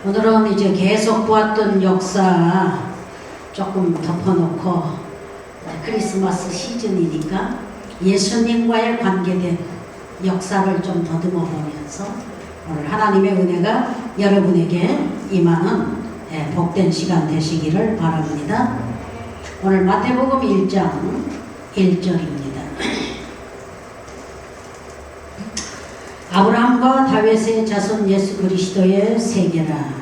오늘은 이제 계속 보았던 역사 조금 덮어놓고 크리스마스 시즌이니까 예수님과의 관계된 역사를 좀 더듬어 보면서 오늘 하나님의 은혜가 여러분에게 임하는 복된 시간 되시기를 바랍니다. 오늘 마태복음 1장 1절입니다. 아브라함과 다윗의 자손 예수 그리스도의 세계라.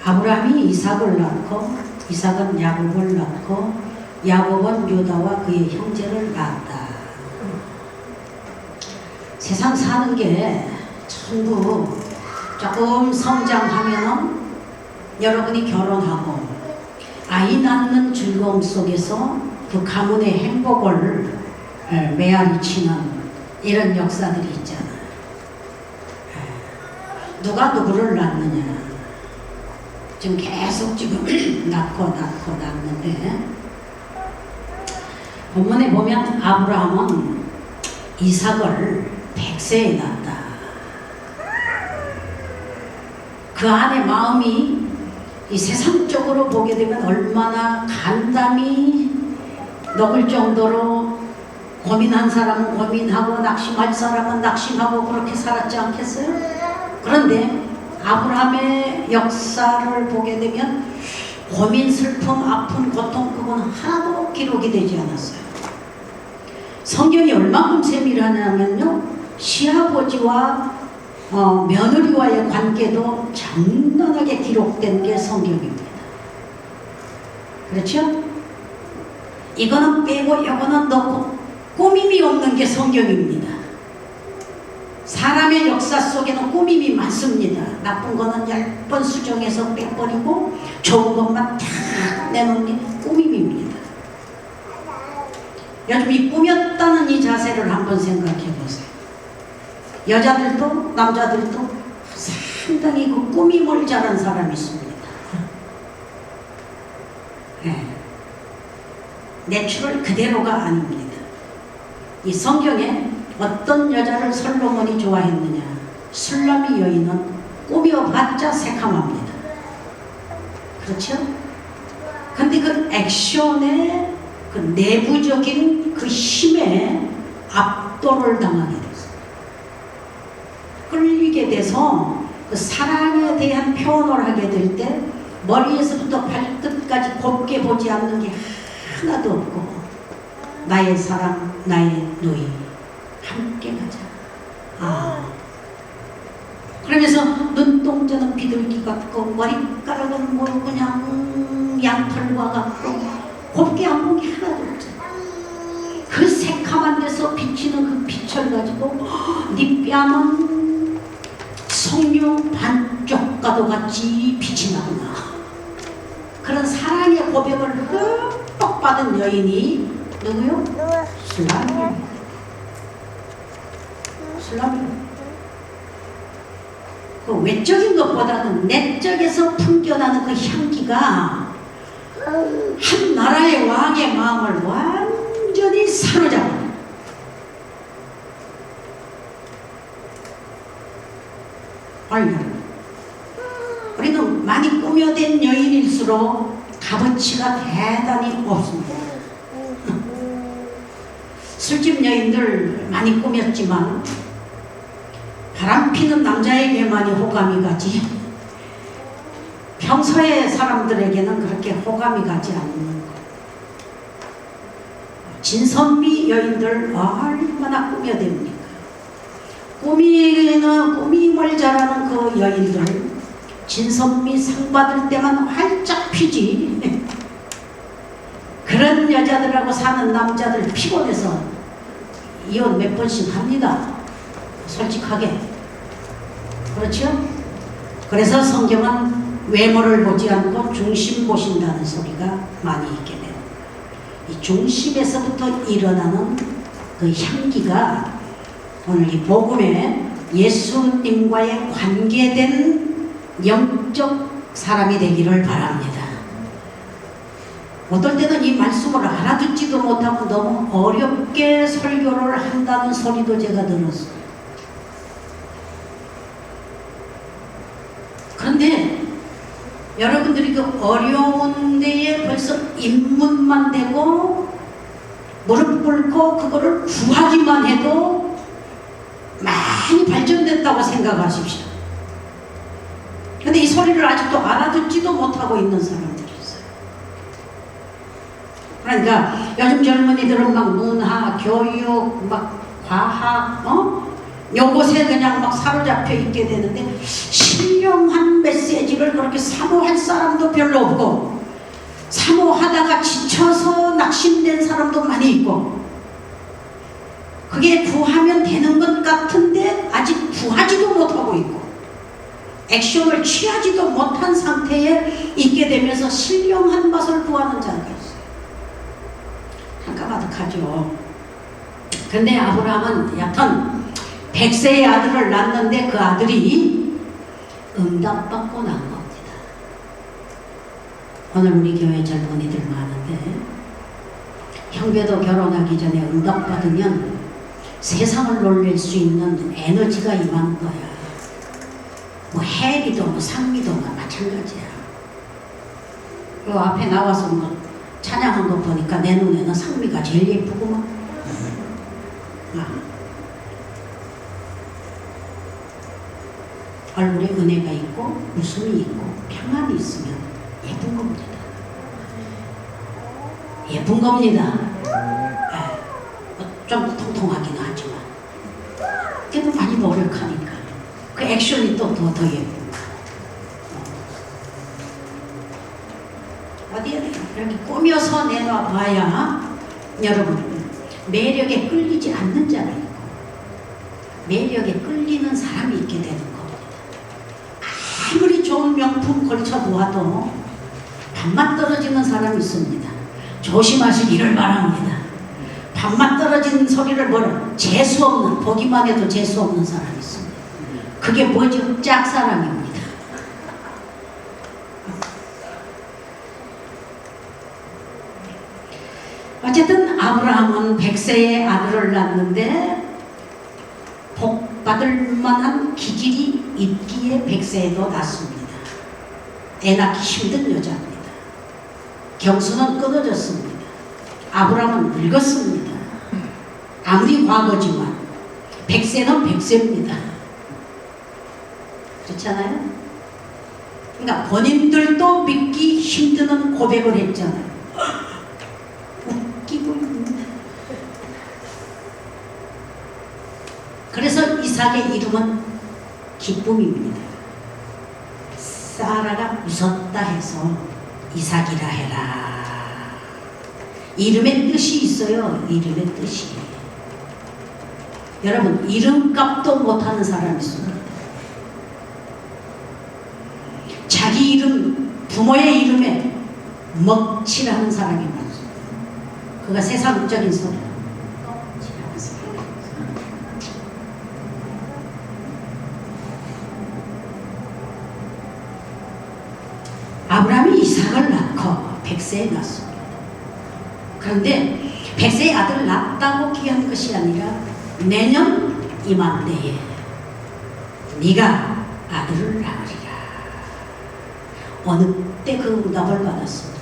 아브라함이 이삭을 낳고 이삭은 야곱을 낳고 야곱은 유다와 그의 형제를 낳았다. 세상 사는 게 전부 조금 성장하면은 여러분이 결혼하고 아이 낳는 즐거움 속에서 그 가문의 행복을 메아리치는 이런 역사들이 있잖아. 누가 누구를 낳느냐. 지금 계속 낳는데 본문에 보면 아브라함은 이삭을 100세에 낳았다. 그 안에 마음이 이 세상적으로 보게 되면 얼마나 간담이 녹을 정도로 고민한 사람은 고민하고 낙심할 사람은 낙심하고 그렇게 살았지 않겠어요? 그런데 아브라함의 역사를 보게 되면 고민, 슬픔, 아픔, 고통 그건 하나도 기록이 되지 않았어요. 성경이 얼마큼 세밀하냐면요, 시아버지와 며느리와의 관계도 장난하게 기록된 게 성경입니다. 그렇죠? 이거는 빼고 이거는 넣고 꾸밈이 없는 게 성경입니다. 사람의 역사 속에는 꾸밈이 많습니다. 나쁜 거는 10번 수정해서 빼버리고 좋은 것만 다 내놓은 게 꾸밈입니다. 요즘 이 꾸몄다는 이 자세를 한번 생각해 보세요. 여자들도 남자들도 상당히 그 꾸밈을 잘한 사람이 있습니다. 내추럴 그대로가 아닙니다. 이 성경에 어떤 여자를 솔로몬이 좋아했느냐. 술라미 여인은 꾸며봤자 새카맣니다. 그렇죠? 근데 그 액션의 그 내부적인 그 힘에 압도를 당하게 됐어요. 끌리게 돼서 그 사랑에 대한 표현을 하게 될 때 머리에서부터 발끝까지 곱게 보지 않는 게 하나도 없고, 나의 사랑, 나의 누이 함께 가자. 그러면서 눈동자는 비둘기 같고 머리카락은 뭐 그냥 양털과 같고 곱게 안 본 게 하나도 없잖아. 그 새카만 데서 비치는 그 빛을 가지고 네 뺨은 석류 반쪽과도 같이 빛이 나구나. 그런 사랑의 고백을 흠뻑 받은 여인이 누구요? 술라미. 그 외적인 것보다는 내적에서 풍겨나는 그 향기가 한 나라의 왕의 마음을 완전히 사로잡아요. 우리는 많이 꾸며댄 여인일수록 값어치가 대단히 없습니다. 술집 여인들 많이 꾸몄지만 바람피는 남자에게만이 호감이 가지 평소의 사람들에게는 그렇게 호감이 가지 않는 것. 진선미 여인들 얼마나 꾸며댑니까? 꾸밈을 잘하는 그 여인들 진선미 상 받을 때만 활짝 피지. 그런 여자들하고 사는 남자들 피곤해서 이혼 몇 번씩 합니다. 솔직하게. 그렇죠? 그래서 성경은 외모를 보지 않고 중심 보신다는 소리가 많이 있게 됩니다. 이 중심에서부터 일어나는 그 향기가 오늘 이 복음에 예수님과의 관계된 영적 사람이 되기를 바랍니다. 어떨 때는 이 말씀을 알아듣지도 못하고 너무 어렵게 설교를 한다는 소리도 제가 들었어요. 여러분들이 그 어려운 데에 벌써 입문만 되고 무릎 꿇고 그거를 구하기만 해도 많이 발전됐다고 생각하십시오. 근데 이 소리를 아직도 알아듣지도 못하고 있는 사람들이 있어요. 그러니까 요즘 젊은이들은 막 문화, 교육, 막 과학, 요것에 그냥 막 사로잡혀 있게 되는데 신령한 메시지를 그렇게 사모할 사람도 별로 없고 사모하다가 지쳐서 낙심된 사람도 많이 있고 그게 구하면 되는 것 같은데 아직 구하지도 못하고 있고 액션을 취하지도 못한 상태에 있게 되면서 신령한 맛을 구하는 자가 있어요. 한가마득하죠. 근데 아브라함은 여튼 100세의 아들을 낳았는데 그 아들이 응답받고 난 겁니다. 오늘 우리 교회 젊은이들 많은데 형배도 결혼하기 전에 응답받으면 세상을 놀릴 수 있는 에너지가 임하는 거야. 뭐 해리도 뭐 상미도 뭐 마찬가지야. 요 앞에 나와서 뭐 찬양한 거 보니까 내 눈에는 상미가 제일 예쁘구만. 얼굴에 은혜가 있고 웃음이 있고 평안이 있으면 예쁜 겁니다. 예쁜 겁니다. 좀 통통하기는 하지만 그래도 많이 노력하니까 그 액션이 또 더 예쁩니다. 어디에 이렇게 꾸며서 내놔봐야 여러분 매력에 끌리지 않는 자가 있고 매력에 끌리는 사람이 있게 되는 겁니다. 아무리 좋은 명품 걸쳐보아도 밥맛 떨어지는 사람이 있습니다. 조심하시기를 바랍니다. 밥맛 떨어지는 소리를 뭐라 재수없는 보기만 해도 재수없는 사람이 있습니다. 그게 뭐죠? 짝사랑입니다. 어쨌든 아브라함은 100세의 아들을 낳았는데 복받을 만한 기질이 있기에 100세에도 낳습니다. 애 낳기 힘든 여자입니다. 경수는 끊어졌습니다. 아브라함은 늙었습니다. 아무리 과거지만 100세는 100세입니다. 그렇잖아요? 그러니까 본인들도 믿기 힘드는 고백을 했잖아요. 웃기고 있는데. 그래서 이삭의 이름은 기쁨입니다. 사라가 웃었다 해서 이삭이라 해라. 이름의 뜻이 있어요. 이름의 뜻이. 여러분 이름값도 못하는 사람이 있습니다. 자기 이름, 부모의 이름에 먹칠하는 사람이 많습니다. 그가 세상적인 소리. 먹칠하는 사람. 아브라함이 이삭을 낳고 100세에 낳았습니다. 그런데 100세의 아들을 낳았다고 귀한 것이 아니라 내년 이맘때에 네가 아들을 낳으리라. 어느 때 그 응답을 받았습니까?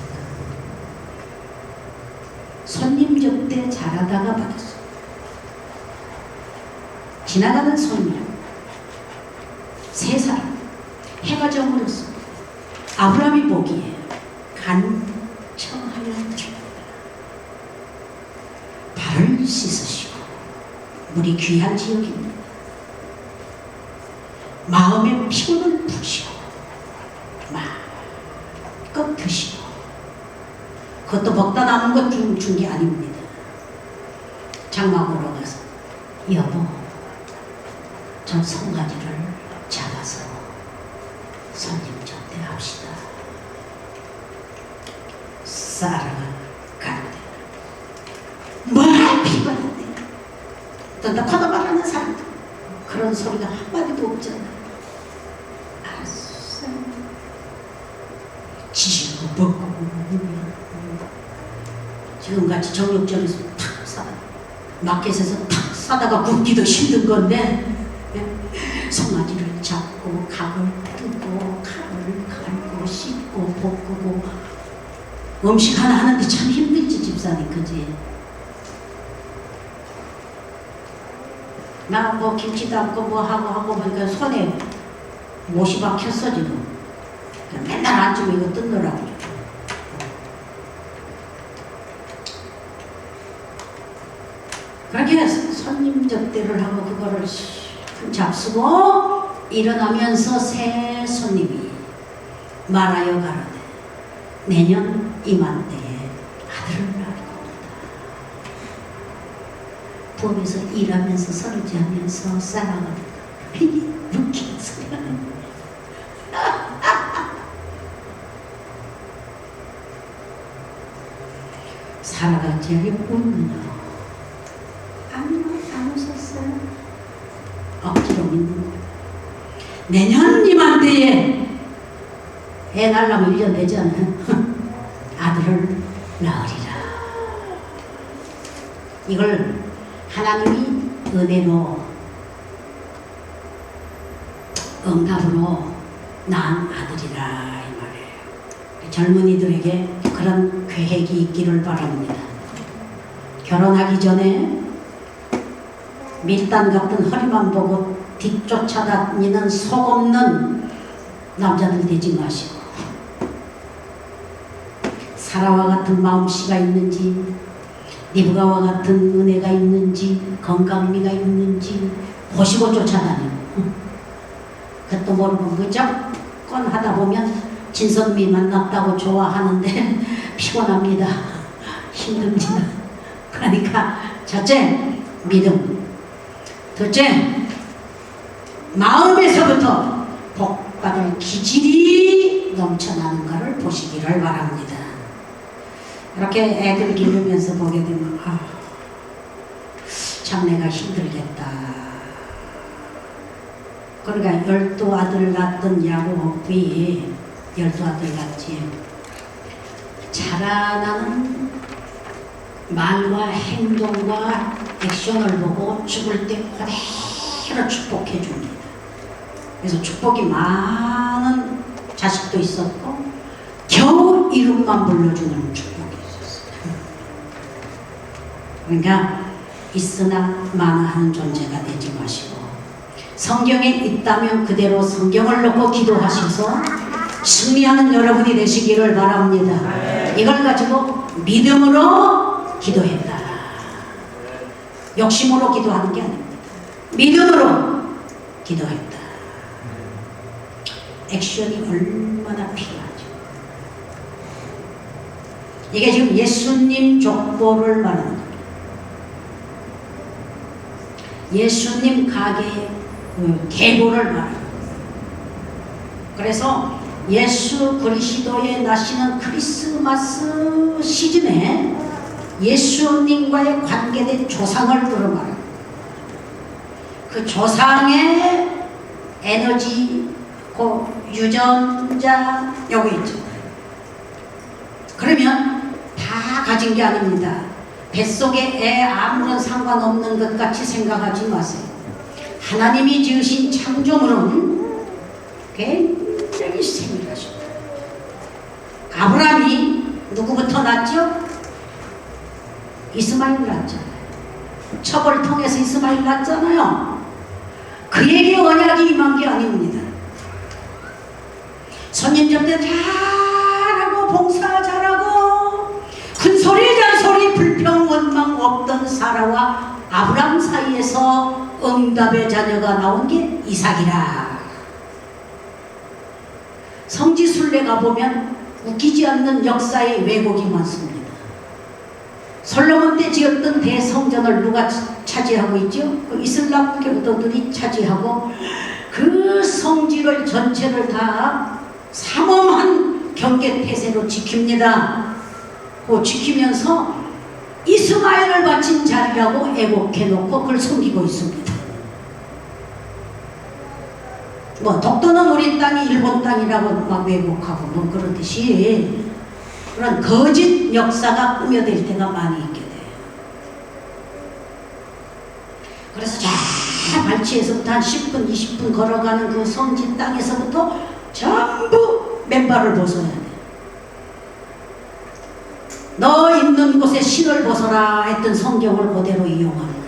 손님 접대 잘하다가 받았습니다. 지나가는 손님 3사람 해가 저물었습니다. 아브라함이 보기에 간청하여 줍니다. 발을 씻으시고 물이 귀한 지역입니다. 마음의 피곤을 푸시고 마음껏 드시고 그것도 먹다 남은 것 준 게 아닙니다. 장막으로 가서 여보 저 송아지를 잡아서 손님 접대합시다. 사라가 가는데 뭘 피곤한데 던덕하다 말하는 사람들 그런 소리가 한마디도 없잖아. 알았어. 지시고 먹고 지금같이 정육점에서 탁 사다 마켓에서 탁 사다가 굽기도 힘든 건데 송아지를 잡고 각을 뜨고 칼을 갈고 씻고 볶고 음식 하나 하는데 참 힘들지 집사님, 그지? 나 뭐 김치 담고 뭐 하고 보니까 손에 못이 박혔어 지금. 맨날 아침에 이거 뜯느라고. 그렇게 손님 접대를 하고 그거를 잡수고 일어나면서 새 손님이 말하여 가라되 내년 이맘때에 아들을 낳을 겁니다. 부엌에서 일하면서 설거지하면서 싸나가는 괜히 웃기는 소리가 사라가 제일 웃느냐? 아니요, 안 웃었어요. 억지로 믿는 거예요. 내년 이맘때에 애 낳으려면 1년 내잖아요. 아들을 낳으리라. 이걸 하나님이 은혜로 응답으로 낳은 아들이라 이 말이에요. 젊은이들에게 그런 계획이 있기를 바랍니다. 결혼하기 전에 밀당 같은 허리만 보고 뒤쫓아다니는 속 없는 남자들 되지 마시고 사라와 같은 마음씨가 있는지 리브가와 같은 은혜가 있는지 건강미가 있는지 보시고 쫓아다니고 그것도 모르고 무조건 하다 보면 진선미 만났다고 좋아하는데 피곤합니다. 힘듭니다. 그러니까 첫째 믿음, 둘째 마음에서부터 복받을 기질이 넘쳐나는 것을 보시기를 바랍니다. 이렇게 애들 기르면서 보게 되면 참 내가 힘들겠다. 그러니까 12아들 낳던 야곱이 12아들 낳지. 자라나는 말과 행동과 액션을 보고 죽을 때 그대로 축복해 줍니다. 그래서 축복이 많은 자식도 있었고 겨우 이름만 불러주는 축복이 있었어요. 그러니까 있으나 마나하는 존재가 되지 마시고 성경에 있다면 그대로 성경을 놓고 기도하셔서 승리하는 여러분이 되시기를 바랍니다. 이걸 가지고 믿음으로 기도했다. 욕심으로 기도하는 게 아닙니다. 믿음으로 기도했다. 액션이 얼마나 필요하죠. 이게 지금 예수님 족보를 말하는 거예요. 예수님 가게의 계보를 말하는 거예요. 그래서 예수 그리스도의 나시는 크리스마스 시즌에 예수님과의 관계된 조상을 들어말합니다. 그 조상의 에너지, 그 유전자 여기 있죠. 그러면 다 가진 게 아닙니다. 뱃속에 애 아무런 상관없는 것 같이 생각하지 마세요. 하나님이 지으신 창조물은 굉장히 세밀하십니다. 아브라함이 누구부터 낳았죠? 이스마엘 낳았잖아요. 첩을 통해서 이스마엘 낳았잖아요. 그에게 언약이 임한 게 아닙니다. 손님 접대 잘하고 봉사 잘하고 큰소리 잔소리 불평 원망 없던 사라와 아브라함 사이에서 응답의 자녀가 나온 게 이삭이라. 성지순례 가보면 웃기지 않는 역사의 왜곡이 많습니다. 솔로몬 때 지었던 대성전을 누가 차지하고 있죠? 그 이슬람교도들이 차지하고 그 성지를 전체를 다 삼엄한 경계태세로 지킵니다. 그 지키면서 이스마엘을 바친 자리라고 애곡해놓고 그걸 숨기고 있습니다. 뭐 독도는 우리 땅이 일본 땅이라고 막 왜곡하고 뭐 그러듯이 그런 거짓 역사가 꾸며질 때가 많이 있게 돼요. 그래서 저 발치에서부터 한 10분, 20분 걸어가는 그 성지 땅에서부터 전부 맨발을 벗어야 돼요. 너 있는 곳에 신을 벗어라 했던 성경을 그대로 이용합니다.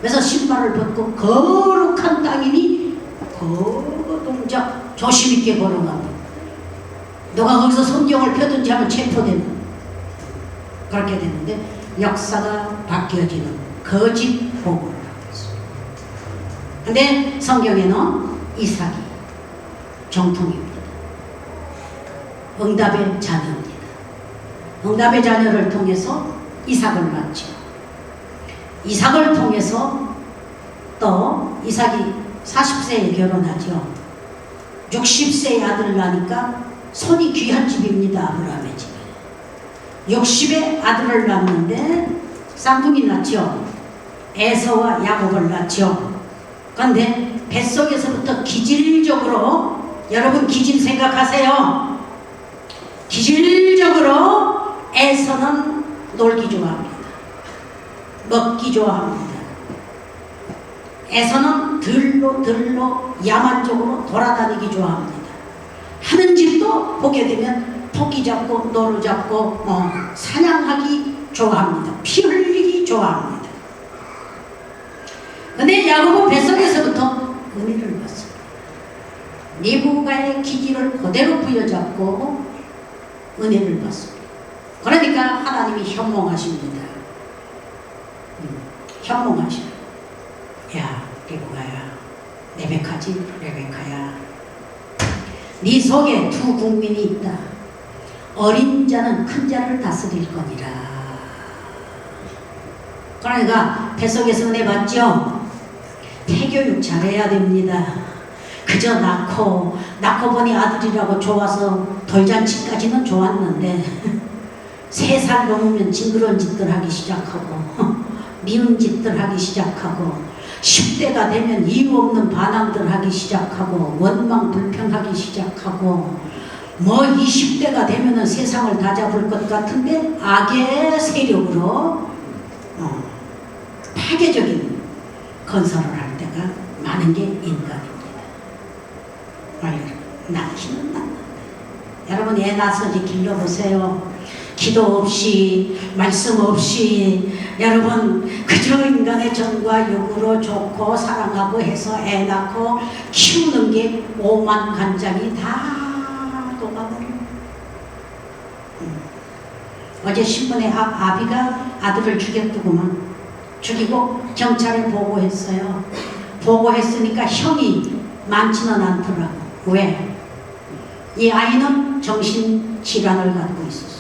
그래서 신발을 벗고 거룩한 땅이니 거동작 조심 있게 걸어갑니다. 너가 거기서 성경을 펴든지 하면 체포되는, 그렇게 되는데 역사가 바뀌어지는 거짓 복음을 하고 있습니다. 근데 성경에는 이삭이 정통입니다. 응답의 자녀입니다. 응답의 자녀를 통해서 이삭을 낳죠. 이삭을 통해서 또 이삭이 40세에 결혼하죠. 60세에 아들을 낳으니까 손이 귀한 집입니다. 아브라함의 집에 60에 아들을 낳았는데 쌍둥이 낳죠. 에서와 야곱을 낳죠. 그런데 뱃속에서부터 기질적으로, 여러분 기질 생각하세요. 기질적으로 에서는 놀기 좋아합니다. 먹기 좋아합니다. 에서는 들로 야만적으로 돌아다니기 좋아합니다. 하는 짓도 보게 되면 토끼 잡고 노루 잡고 사냥하기 좋아합니다. 피 흘리기 좋아합니다. 근데 야곱은 뱃속에서부터 은혜를 받습니다. 리브가의 기질을 그대로 부여잡고 은혜를 받습니다. 그러니까 하나님이 현몽하십니다. 현몽하시오. 야, 리브가야, 레베카야, 네 속에 두 국민이 있다. 어린 자는 큰 자를 다스릴 거니라. 그러니까 뱃속에서 은혜 받죠. 태교육 잘해야 됩니다. 그저 낳고 보니 아들이라고 좋아서 돌잔치까지는 좋았는데 3살 넘으면 징그러운 짓들 하기 시작하고 미운 짓들 하기 시작하고 10대가 되면 이유 없는 반항들 하기 시작하고 원망 불평하기 시작하고 20대가 되면은 세상을 다 잡을 것 같은데 악의 세력으로 파괴적인 건설을 할 때가 많은 게 인간입니다. 낳기는 낳는데 여러분 애 낳아서 길러보세요. 기도 없이 말씀 없이 여러분 그저 인간의 정과 욕으로 좋고 사랑하고 해서 애 낳고 키우는 게 오만간장이 다 녹아버려요. 어제 신문에 아비가 아들을 죽였더구만. 죽이고 경찰에 보고했어요. 보고했으니까 형이 많지는 않더라고. 왜? 이 아이는 정신질환을 갖고 있었어.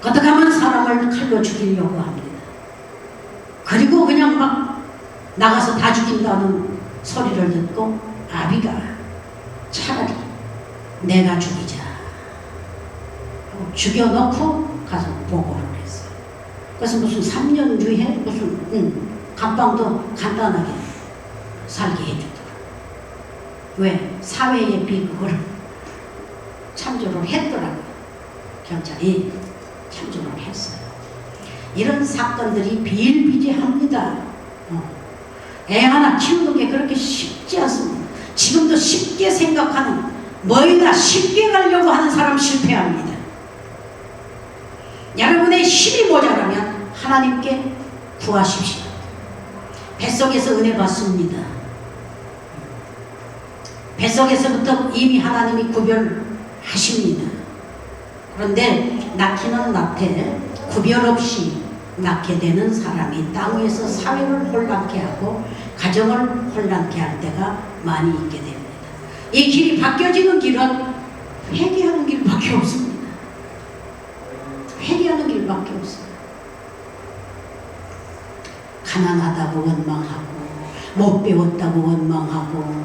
어떻게 하면 사람을 칼로 죽이려고 합니다. 그리고 그냥 막 나가서 다 죽인다는 소리를 듣고 아비가 차라리 내가 죽이자 하고 죽여놓고 가서 보고를 했어요. 그래서 무슨 3년주에 무슨 감방도 간단하게 살게 해주더라고요. 왜? 사회의 비극을 참조를 했더라고요. 경찰이 참조를 했어요. 이런 사건들이 비일비재합니다. 애 하나 키우는 게 그렇게 쉽지 않습니다. 지금도 쉽게 생각하는, 뭐이나 쉽게 가려고 하는 사람 실패합니다. 여러분의 힘이 모자라면 하나님께 구하십시오. 뱃속에서 은혜 받습니다. 뱃속에서부터 이미 하나님이 구별하십니다. 그런데 낳기는 낳되 구별 없이 낳게 되는 사람이 땅 위에서 사회를 혼란케 하고 가정을 혼란케 할 때가 많이 있게 됩니다. 이 길이 바뀌어지는 길은 회개하는 길밖에 없습니다. 회개하는 길밖에 없습니다. 가난하다고 원망하고 못 배웠다고 원망하고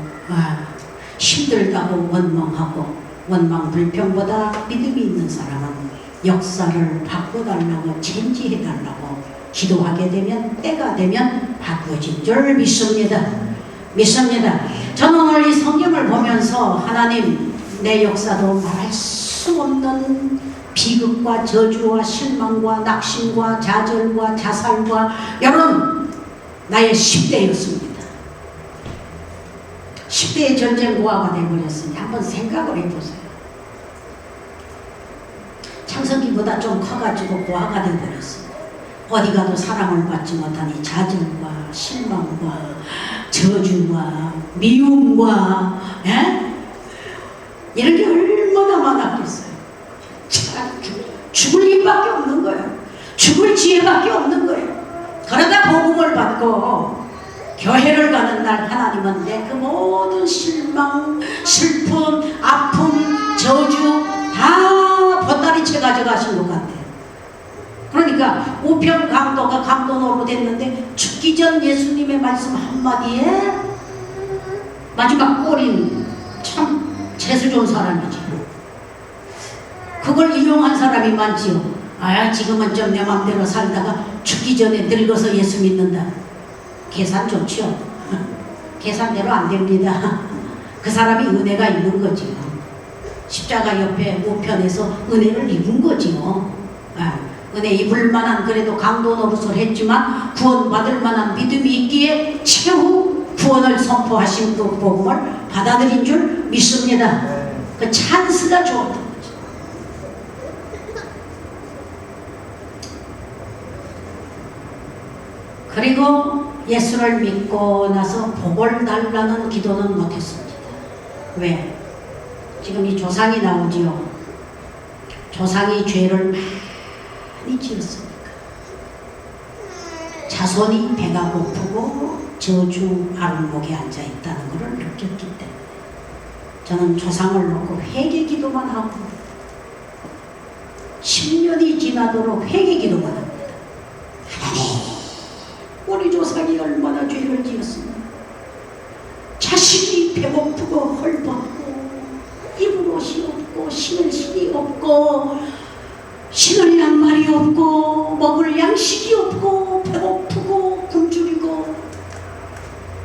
힘들다고 원망하고 원망 불평보다 믿음이 있는 사람은 역사를 바꿔달라고 체인지해달라고 기도하게 되면 때가 되면 바꾸어진 줄 믿습니다. 저는 오늘 이 성경을 보면서 하나님 내 역사도 말할 수 없는 비극과 저주와 실망과 낙심과 좌절과 자살과 여러분 나의 10대였습니다. 10대의 전쟁 고아가 되어버렸으니 한번 생각을 해보세요. 키보다 좀 커가지고 고아가 되어버렸어. 어디 가도 사랑을 받지 못하니 좌절과 실망과 저주와 미움과 이런 게 얼마나 많았겠어요. 죽을 힘밖에 없는 거예요. 죽을 지혜밖에 없는 거예요. 그러다 복음을 받고 교회를 가는 날 하나님은 내 그 모든 실망, 슬픔, 아픔, 저주 다 보따리채 가져가신 것 같아요. 그러니까 우편 강도가 강도노로 됐는데 죽기 전 예수님의 말씀 한마디에 마지막 꼴인 참 재수 좋은 사람이지. 그걸 이용한 사람이 많지요. 아, 지금은 좀 내 맘대로 살다가 죽기 전에 늙어서 예수 믿는다. 계산 좋죠. 계산대로 안 됩니다. 그 사람이 은혜가 있는 거지요. 십자가 옆에 우편에서 은혜를 입은 거지요. 은혜 입을 만한 그래도 강도 노릇을 했지만 구원받을 만한 믿음이 있기에 최후 구원을 선포하신 그 복음을 받아들인 줄 믿습니다. 그 찬스가 좋았던 거죠. 그리고 예수를 믿고 나서 복을 달라는 기도는 못했습니다. 왜? 지금 이 조상이 나오지요. 조상이 죄를 많이 지었으니까. 자손이 배가 고프고 저주 아랫목에 앉아있다는 것을 느꼈기 때문에 저는 조상을 놓고 회개 기도만 하고 10년이 지나도록 회개 기도만 합니다. 하나님, 우리 조상이 얼마나 죄를 지었습니까? 자식이 배고프고 헐벗고 입을 옷이 없고 신을 신이 없고 신을 양말이 없고 먹을 양식이 없고 배고프고 굶주리고.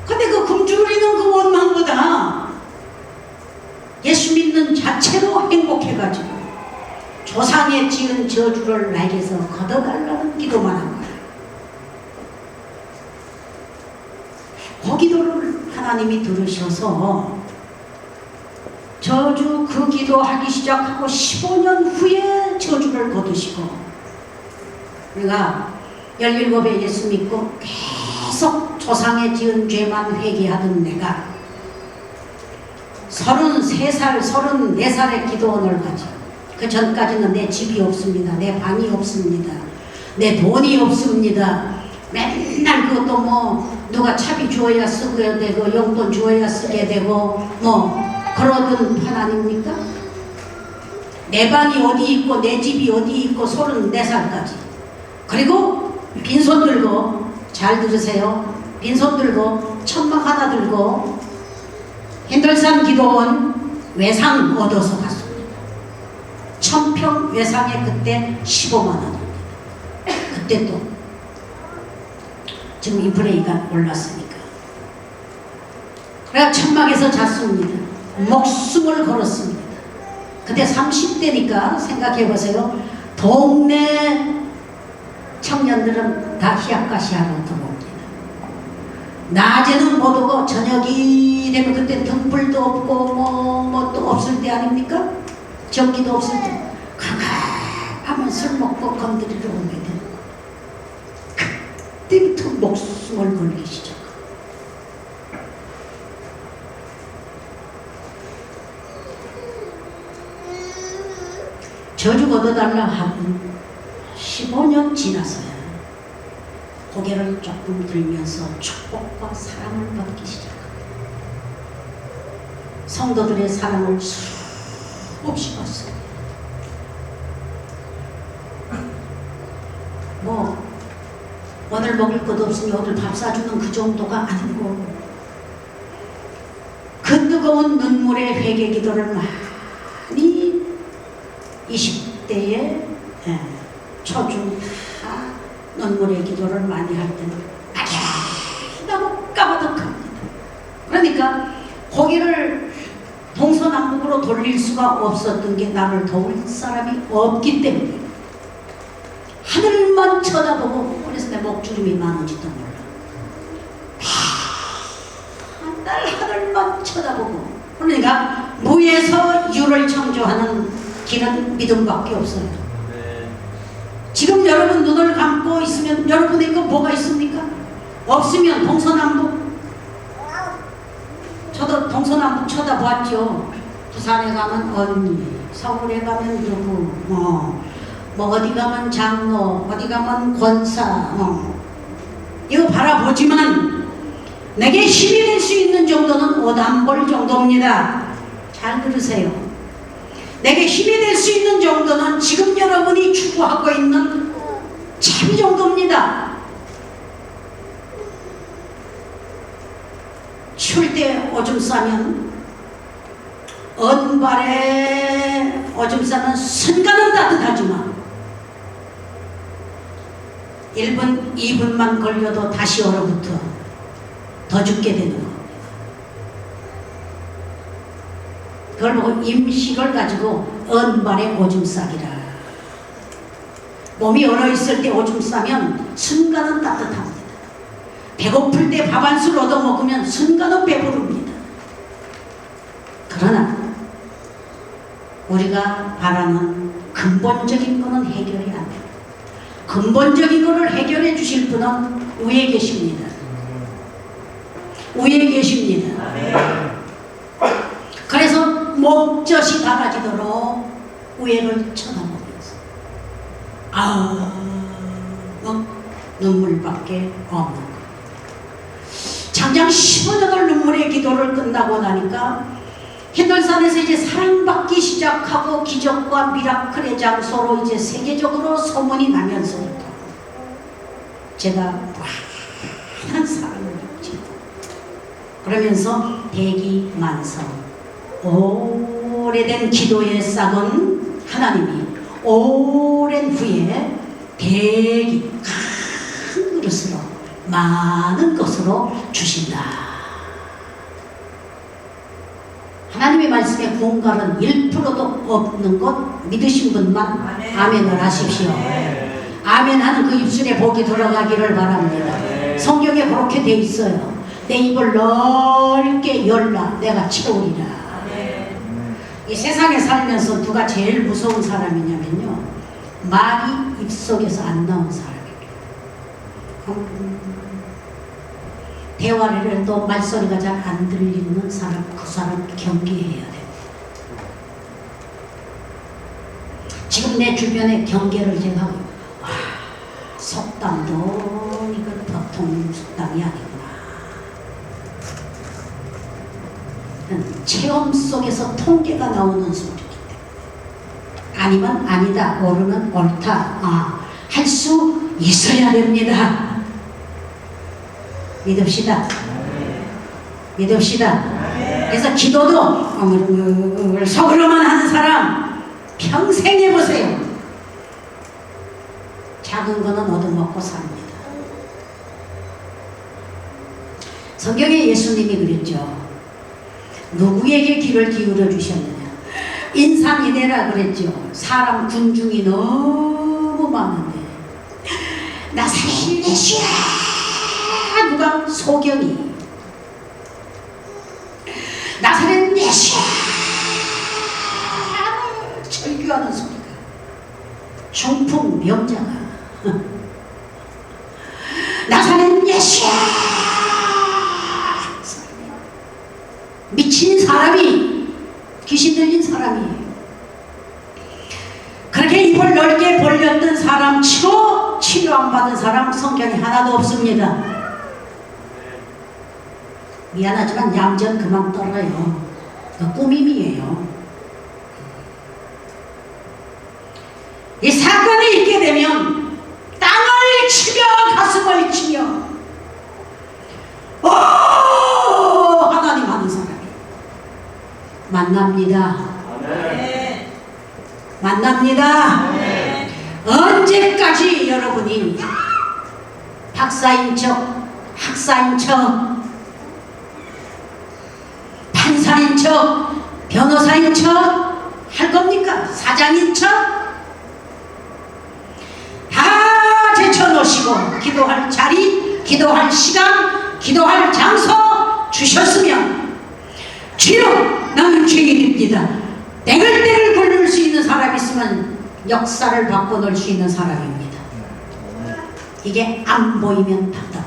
근데 그 굶주리는 그 원망보다 예수 믿는 자체로 행복해가지고 조상에 지은 저주를 나에게서 걷어달라는 기도만 한 거예요. 그 기도를 하나님이 들으셔서 저주 그 기도하기 시작하고 15년 후에 저주를 거두시고, 우리가 17에 예수 믿고 계속 조상에 지은 죄만 회개하던 내가 33살, 34살의 기도원을 가지. 그 전까지는 내 집이 없습니다. 내 방이 없습니다. 내 돈이 없습니다. 맨날 그것도 뭐 누가 차비 주어야 쓰게 되고 용돈 주어야 쓰게 되고 뭐 그러던 판 아닙니까? 내 방이 어디 있고 내 집이 어디 있고 34살까지. 그리고 빈손 들고, 잘 들으세요, 빈손 들고 천막 하나 들고 힌들산 기도원 외상 얻어서 갔습니다. 1000평 외상에 그때 15만 원입니다. 그때 또 지금 인플레이가 올랐으니까. 그래서 천막에서 잤습니다. 목숨을 걸었습니다. 그때 30대니까 생각해보세요. 동네 청년들은 다 히약가시하러 들어옵니다. 낮에는 못 오고 저녁이 되면 그때 등불도 없고 뭐 또 없을 때 아닙니까? 전기도 없을 때 가만하면 술 먹고 건드리러 오게 되는 거예요. 그때부터 목숨을 걸기 시작합니다. 저주 걷어달라 하고 15년 지나서야 고개를 조금 들면서 축복과 사랑을 받기 시작합니다. 성도들의 사랑을 수없이 받습니다. 뭐 오늘 먹을 것 없으니 오늘 밥 사주는 그 정도가 아니고 그 뜨거운 눈물의 회개 기도를 많이 20대에 초중 다 눈물의 기도를 많이 할 때는 너무 까마득합니다. 그러니까 고개를 동서남북으로 돌릴 수가 없었던 게 나를 도울 사람이 없기 때문에 하늘만 쳐다보고, 그래서 내 목주름이 많은지도 몰라. 날 하늘만 쳐다보고. 그러니까 무에서 유를 창조하는 길은 믿음밖에 없어요. 지금 여러분 눈을 감고 있으면 여러분의 거 뭐가 있습니까? 없으면 동서남북. 저도 동서남북 쳐다보았죠. 부산에 가면 언니, 서울에 가면 누구, 뭐 어디 가면 장로, 어디 가면 권사, 이거 바라보지만 내게 힘이 될 수 있는 정도는 옷 안 벌 정도입니다. 잘 들으세요. 내게 힘이 될 수 있는 정도는 지금 여러분이 추구하고 있는 참 정도입니다. 추울 때 오줌 싸면, 언발에 오줌 싸면 순간은 따뜻하지만 1분, 2분만 걸려도 다시 얼어붙어 더 죽게 되는 겁니다. 그걸 보고 임식을 가지고 언발에 오줌 싸기라. 몸이 얼어있을 때 오줌 싸면 순간은 따뜻합니다. 배고플 때 밥 한 술 얻어 먹으면 순간은 배부릅니다. 그러나 우리가 바라는 근본적인 것은 해결이 안 됩니다. 근본적인 것을 해결해 주실 분은 위에 계십니다. 위에 계십니다. 그래서 목젖이 달아지도록 위에를 쳐다보면서 눈물밖에 없는 것. 장장 15년을 눈물의 기도를 끝나고 나니까 흰돌산에서 이제 사랑받기 시작하고 기적과 미라클의 장소로 이제 세계적으로 소문이 나면서부터 제가 많은 사랑을 받지. 그러면서 대기만성, 오래된 기도의 싹은 하나님이 오랜 후에 대기 큰 그릇으로 많은 것으로 주신다. 하나님의 말씀에 공갈은 1%도 없는 것 믿으신 분만 아멘을 하십시오. 아멘 하는 그 입술에 복이 들어가기를 바랍니다. 성경에 그렇게 돼 있어요. 내 입을 넓게 열라 내가 채우리라. 이 세상에 살면서 누가 제일 무서운 사람이냐면요, 말이 입속에서 안 나온 사람이에요. 대화를 해도 말소리가 잘 안 들리는 사람, 그 사람 경계해야 돼요. 지금 내 주변에 경계를 제가 속담도 이건 보통 속담이 아니구나. 체험 속에서 통계가 나오는 소리기 때문에 아니면 아니다, 옳으면 옳다, 할 수 있어야 됩니다. 믿읍시다. 믿읍시다. 그래서 기도도 속으로만 하는 사람 평생 해보세요. 작은 거는 얻어먹고 삽니다. 성경에 예수님이 그랬죠. 누구에게 귀를 기울여 주셨느냐. 인상이내라 그랬죠. 사람 군중이 너무 많은데 나사렛 예수야 누가 소경이 나사렛 예수야 절규하는 소리가 중풍 병자가 나사렛 예수야 미친 사람이, 귀신 들린 사람이에요. 그렇게 입을 넓게 벌렸던 사람 치고 치료 안 받은 사람 성경에 하나도 없습니다. 미안하지만 얌전 그만 떨어요. 그 꾸밈이에요. 이 사건이 있게 되면 땅을 치며 가슴을 치며 하나님 하는 사람이 만납니다. 아멘. 만납니다. 아멘. 언제까지 여러분이 박사인 척, 학사인 척, 판사인 척, 변호사인 척 할 겁니까? 사장인 척? 다 제쳐놓으시고 기도할 자리, 기도할 시간, 기도할 장소 주셨으면 주여 나는 죄인입니다. 땡글땡글 굴릴 수 있는 사람이 있으면 역사를 바꿔놓을 수 있는 사람입니다. 이게 안 보이면 답답해.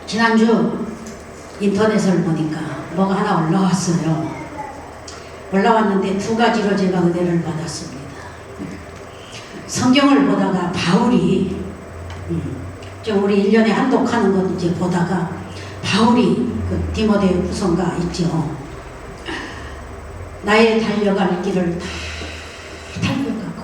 지난주 인터넷을 보니까 뭐가 하나 올라왔어요. 올라왔는데 두 가지로 제가 은혜를 받았습니다. 성경을 보다가 바울이 좀 우리 1년에 한독하는 것 이제 보다가 바울이 그 디모데 후서가 있죠. 나의 달려갈 길을 다 달려가고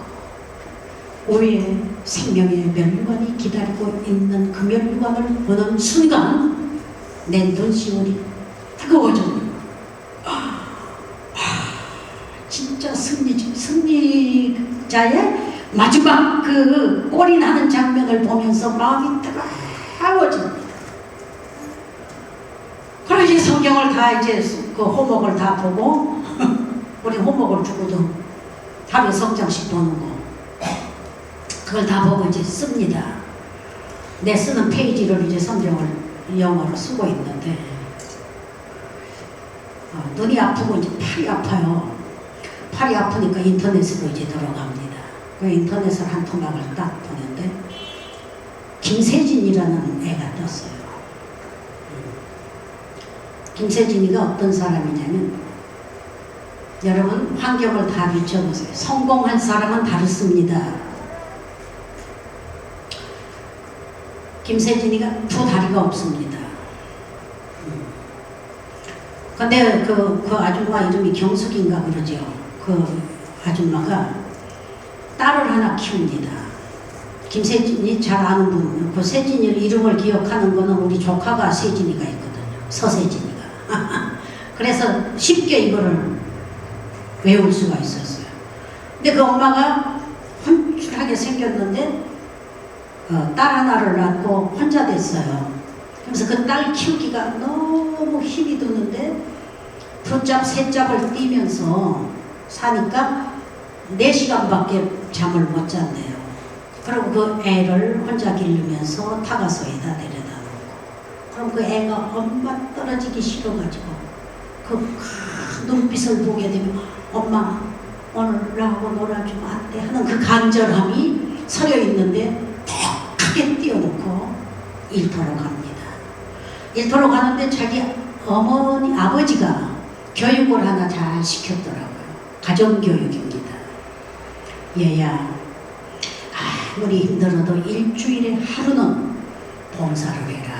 우리의 생명의 멸류관이 기다리고 있는 그 멸류관을 보는 순간 내 눈시울이 뜨거워져요. 진짜 승리자의 마지막 그 올인하는 장면을 보면서 마음이 뜨거워집니다. 그래서 이제 성경을 다 이제 그 호목을 다 보고 우리 호목을 주고도 하루에 성장씩 보는 거 그걸 다 보고 이제 씁니다. 내 쓰는 페이지를 이제 성경을 영어로 쓰고 있는데 눈이 아프고 이제 팔이 아파요. 팔이 아프니까 인터넷으로 이제 들어갑니다. 그 인터넷을 한 토막을 딱 보는데 김세진이라는 애가 떴어요. 김세진이가 어떤 사람이냐면 여러분 환경을 다 비춰보세요. 성공한 사람은 다르습니다. 김세진이가 두 다리가 없습니다. 근데 그 아줌마 이름이 경숙인가 그러죠. 그 아줌마가 딸을 하나 키웁니다. 김세진이 잘 아는 분, 그 세진이 이름을 기억하는 거는 우리 조카가 세진이가 있거든요. 서세진이가. 그래서 쉽게 이거를 외울 수가 있었어요. 근데 그 엄마가 훤칠하게 생겼는데 딸 하나를 낳고 혼자 됐어요. 그래서 그 딸 키우기가 너무 힘이 드는데 두 짭, 세 짭을 뛰면서 사니까 4시간밖에 잠을 못 잤네요. 그리고 그 애를 혼자 기르면서 타가소에다 내려다 놓고 그럼 그 애가 엄마 떨어지기 싫어가지고 그 눈빛을 보게 되면 엄마 오늘 나하고 놀아주면 안 돼 하는 그 간절함이 서려 있는데 더 크게 띄워놓고 일터로 갑니다. 일터로 가는데 자기 어머니 아버지가 교육을 하나 잘 시켰더라고요. 가정교육입니다. 얘야 아무리 힘들어도 일주일에 하루는 봉사를 해라.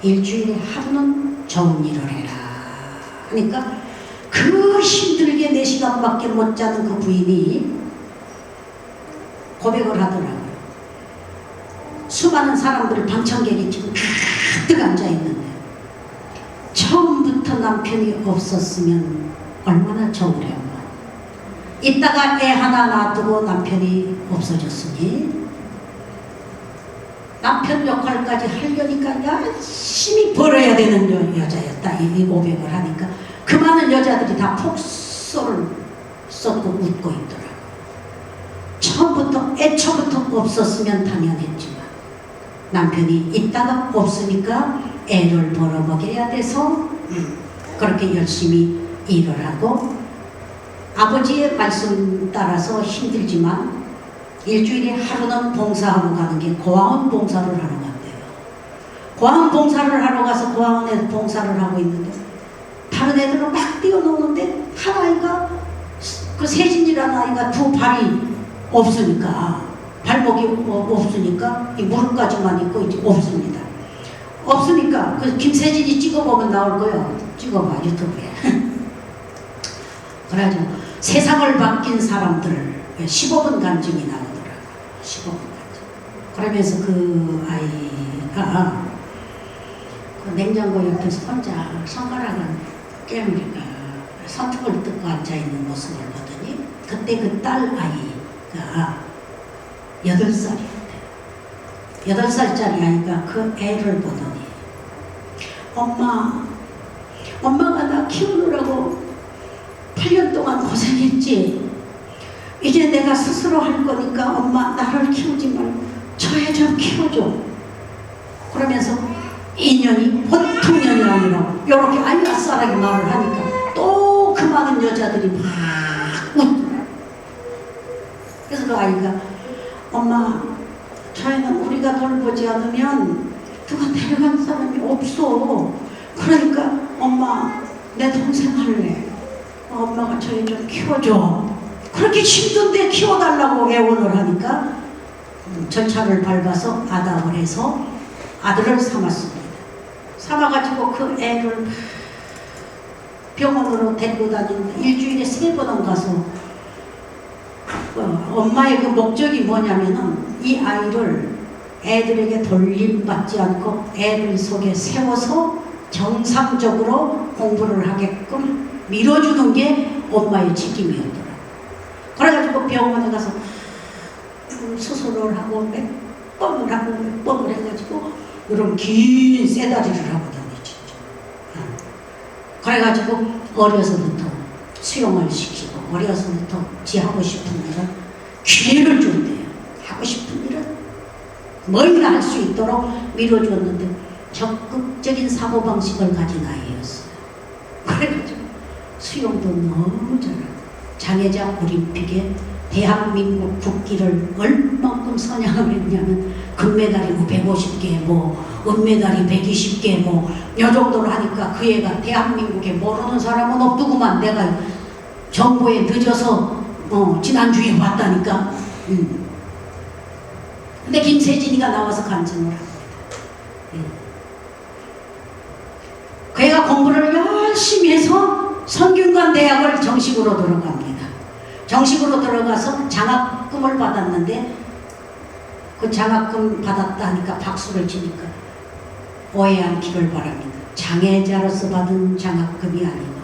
일주일에 하루는 좋은 일을 해라. 그러니까 그 힘들게 4시간밖에 못 자는 그 부인이 고백을 하더라고요. 수많은 사람들 방청객이 지금 가득 앉아있는데 처음부터 남편이 없었으면 얼마나 좋으려고. 이따가 애 하나 놔두고 남편이 없어졌으니 남편 역할까지 하려니까 열심히 벌어야 되는 여자였다. 이 고백을 하니까 그 많은 여자들이 다 폭소를 쏟고 웃고 있더라고요. 처음부터 애초부터 없었으면 당연했지만 남편이 있다가 없으니까 애를 벌어먹여야 돼서 그렇게 열심히 일을 하고 아버지의 말씀 따라서 힘들지만 일주일에 하루는 봉사하러 가는 게 고아원 봉사를 하러 간대요. 고아원 봉사를 하러 가서 고아원에서 봉사를 하고 있는데 다른 애들은 막 뛰어노는데 한 아이가 그 세진이라는 아이가 두 발이 없으니까 발목이 없으니까 이 무릎까지만 있고 이제 없습니다. 없으니까 그 김세진이 찍어보면 나올 거예요. 찍어봐 유튜브에. 그래가지고 세상을 바뀐 사람들 15분 간증이 나오더라고요. 15분 간증. 그러면서 그 아이가 그 냉장고 옆에서 혼자 손가락을 깨물니까 손톱을 뜯고 앉아있는 모습을 보더니 그때 그 딸 아이가 8살이었대요. 8살짜리 아이가 그 애를 보더니 엄마가 나 키우느라고 8년 동안 고생했지. 이제 내가 스스로 할 거니까 엄마 나를 키우지 말고 저 애 좀 키워줘. 그러면서 인연이 보통 년이 아니라고 이렇게 알싸하게 말을 하니까 또 그 많은 여자들이 막 웃더라고. 그 아이가 엄마 저희는 우리가 돌보지 않으면 누가 데려간 사람이 없어. 그러니까 엄마 내 동생 할래. 엄마가 저희 좀 키워줘. 그렇게 힘든데 키워달라고 애원을 하니까 절차를 밟아서 아답을 해서 아들을 삼았습니다. 삼아가지고 그 애를 병원으로 데리고 다니는데 일주일에 3번은 가서 엄마의 그 목적이 뭐냐면은 이 아이를 애들에게 돌림받지 않고 애들 속에 세워서 정상적으로 공부를 하게끔 밀어주는 게 엄마의 책임이었더라. 그래가지고 병원에 가서 수술을 하고 몇 번을 해가지고 이런 긴 쇠다리를 하거든요. 진짜. 그래가지고 어려서부터 수영을 시키고 어려서부터 지 하고 싶은 일을 기회를 준대요. 하고 싶은 일은 뭐이나 할 수 있도록 밀어주었는데 적극적인 사고방식을 가진 아이였어요. 그래가지고 수영도 너무 잘하고 장애자 올림픽에 대한민국 국기를 얼만큼 선양을 했냐면 금메달이 150개 은메달이 120개 요 정도로 하니까 그 애가 대한민국에 모르는 사람은 없더구만. 내가 정보에 늦어서 지난주에 봤다니까. 근데 김세진이가 나와서 간증을 합니다. 그 애가 공부를 열심히 해서 성균관 대학을 정식으로 들어갑니다. 정식으로 들어가서 장학금을 받았는데 그 장학금 받았다 하니까 박수를 치니까 오해 않기를 바랍니다. 장애자로서 받은 장학금이 아니고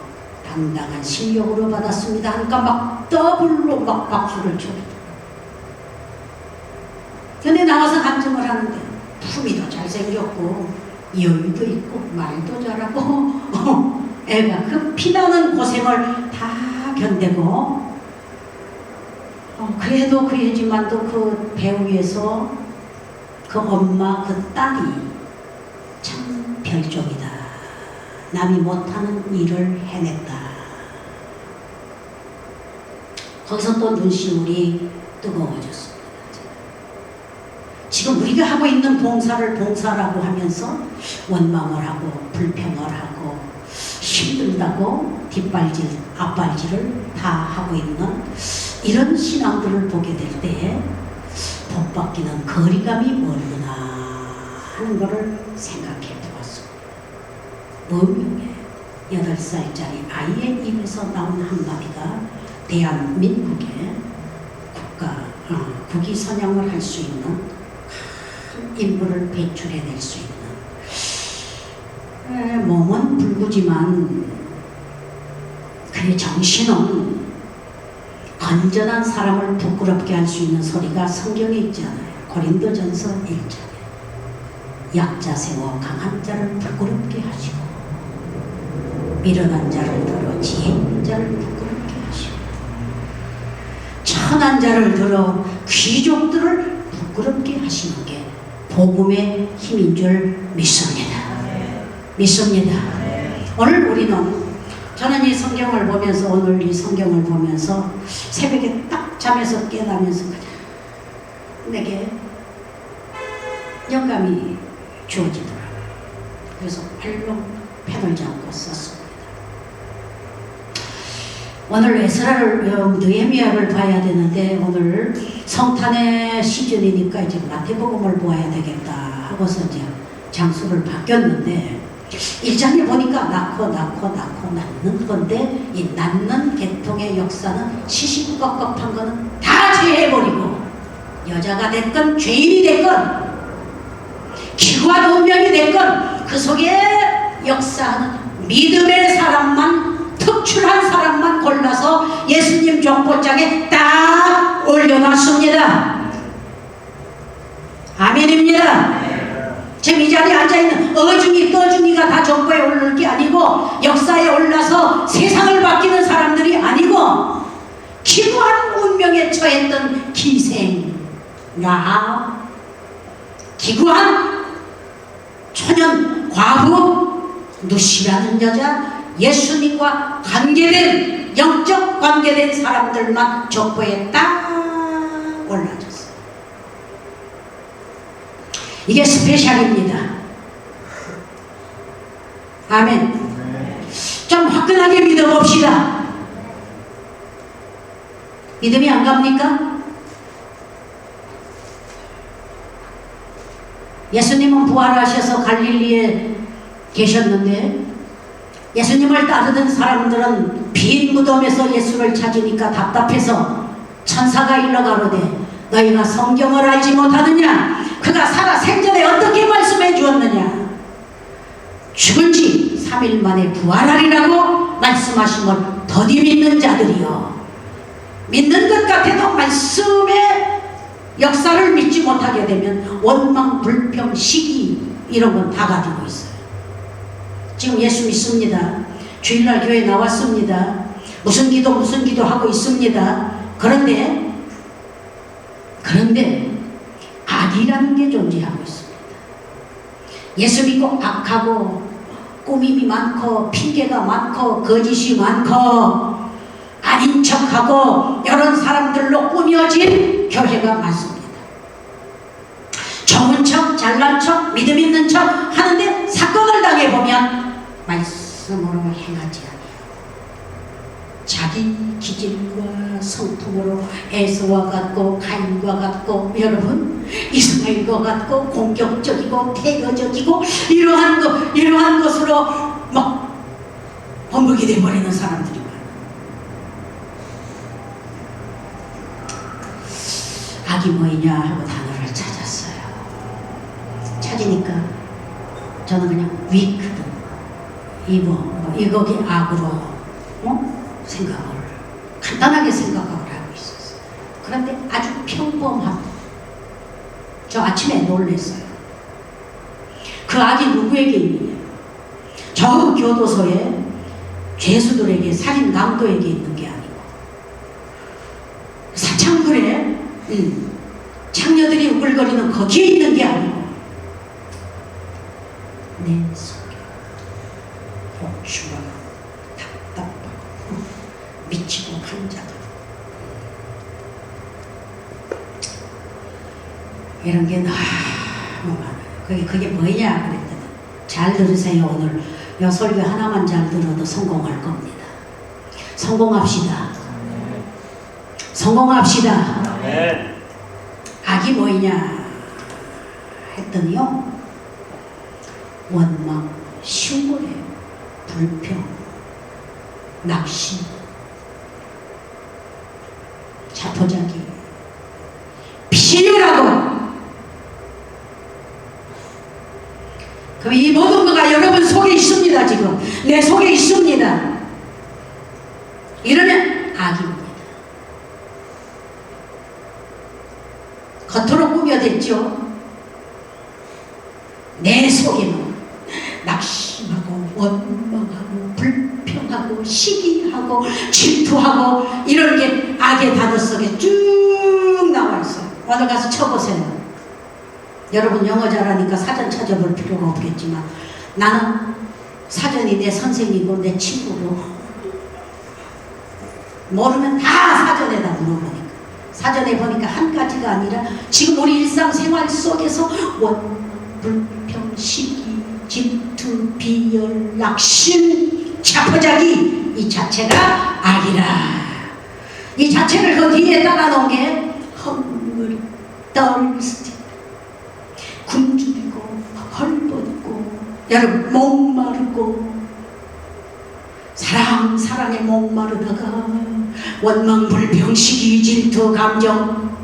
당당한 실력으로 받았습니다 하니까 막 더블로 막 박수를 쳐요. 근데 나와서 간증을 하는데 품위도 잘생겼고 여유도 있고 말도 잘하고 애가 그 피나는 고생을 다 견디고 그래도 그 애지만도 그 배우 위해서 그 엄마 그 딸이 참 별종이다. 남이 못하는 일을 해냈다. 거기서 또 눈시울이 뜨거워졌습니다. 지금 우리가 하고 있는 봉사라고 하면서 원망을 하고 불평을 하고 힘들다고 뒷발질, 앞발질을 다 하고 있는 이런 신앙들을 보게 될 때 복받기는 거리감이 멀구나 하는 것을 생각해 보았습니다. 분명히 8살짜리 아이의 입에서 나온 한마디가 대한민국의 국위 선양을 할 수 있는 인물을 배출해낼 수 있는 몸은 불구지만 그의 정신은 건전한 사람을 부끄럽게 할 수 있는 소리가 성경에 있잖아요. 고린도전서 1장에 약자 세워 강한 자를 부끄럽게 하시고 미련한 자를 들어 지혜 있는 자를 부끄럽게 하시고 천한 자를 들어 귀족들을 부끄럽게 하시는 게 복음의 힘인 줄 믿습니다. 믿습니다. 오늘 우리는 저는 이 성경을 보면서 오늘 이 성경을 보면서 새벽에 딱 잠에서 깨어나면서 내게 영감이 주어지더라고요. 그래서 발로 펜을 잡고 썼습니다. 오늘 에스라를 느헤미야를 봐야 되는데 오늘 성탄의 시즌이니까 이제 마태복음을 보아야 되겠다 하고서 이제 장소를 바뀌었는데 1장에 보니까 낳고 낳는 건데 이 낳는 계통의 역사는 시시겁겁한 거는 다 제해버리고 여자가 됐건 죄인이 됐건 기구한 운명이 됐건 그 속에 역사하는 믿음의 사람만 특출한 사람만 골라서 예수님 종포장에 딱 올려놨습니다. 아멘입니다. 지금 이 자리에 앉아있는 어중이 떠중이가 다 정보에 오를 게 아니고 역사에 올라서 세상을 바뀌는 사람들이 아니고 기구한 운명에 처했던 기생 라합, 기구한 초년 과부 누시라는 여자, 예수님과 관계된 영적 관계된 사람들만 정보에 딱 이게 스페셜입니다. 아멘. 좀 화끈하게 믿어봅시다. 믿음이 안 갑니까? 예수님은 부활하셔서 갈릴리에 계셨는데 예수님을 따르던 사람들은 빈 무덤에서 예수를 찾으니까 답답해서 천사가 일러가로되 너희가 성경을 알지 못하느냐? 그가 살아 생전에 어떻게 말씀해 주었느냐? 죽은 지 3일 만에 부활하리라고 말씀하신 걸 더디 믿는 자들이요, 믿는 것 같아도 말씀의 역사를 믿지 못하게 되면 원망, 불평, 시기 이런 건 다 가지고 있어요. 지금 예수 믿습니다. 주일날 교회 나왔습니다. 무슨 기도 하고 있습니다. 그런데 악이라는 게 존재하고 있습니다. 예수 믿고 악하고 꾸밈이 많고 핑계가 많고 거짓이 많고 아닌 척하고 이런 사람들로 꾸며진 교회가 많습니다. 좋은 척, 잘난 척, 믿음 있는 척 하는데 사건을 당해보면 말씀으로 행하지 아니하고 자기 기질과 성품으로 에서와 같고 가인과 같고, 여러분 이스마엘과 같고 공격적이고 태교적이고 이러한 것으로 막 범벅이 되어버리는 사람들이 많아요. 악이 뭐이냐 하고 단어를 찾았어요. 찾으니까 저는 그냥 위크든 이거기 악으로 생각을 간단하게 생각을 하고 있었어요. 그런데 아주 평범합니다. 저 아침에 놀랐어요. 그 악이 누구에게 있느냐? 저 교도소에 죄수들에게, 살인 강도에게 있는 게 아니고 사창굴에 창녀들이 우글거리는 거기에 있는 게 아니고 내 속에 복추하고 답답하고 미치고 간자하고 이런 게 너무 많아요. 그게 뭐냐 그랬더니, 잘 들으세요. 오늘 이 설교 하나만 잘 들어도 성공할 겁니다. 성공합시다. 성공합시다. 악이 뭐냐 했더니요, 원망, 시고래, 불평, 낙심, 자포자기, 비유라고. 그럼 이 모든 거가 여러분 속에 있습니다. 지금 내 속에 있습니다. 이러면 악입니다. 겉으로 꾸며댔죠. 내 속에는 낙심하고 원망하고 불평하고 시기하고 질투하고 이런 게 악의 단어 속에 쭉 나와 있어요. 어디 가서 쳐보세요. 여러분 영어 잘하니까 사전 찾아볼 필요가 없겠지만 나는 사전이 내 선생이고 내 친구고, 모르면 다 사전에다 물어보니까, 사전에 보니까 한 가지가 아니라 지금 우리 일상생활 속에서 불평, 시기, 질투, 비열, 낙심, 자포자기, 이 자체가 악이라. 이 자체를 그 뒤에 따라 놓은 게 헝그리, 떨스티, 굶주리고 헐벗고, 여러분 목마르고, 사랑에 목마르다가 원망, 불평, 시기, 질투, 감정,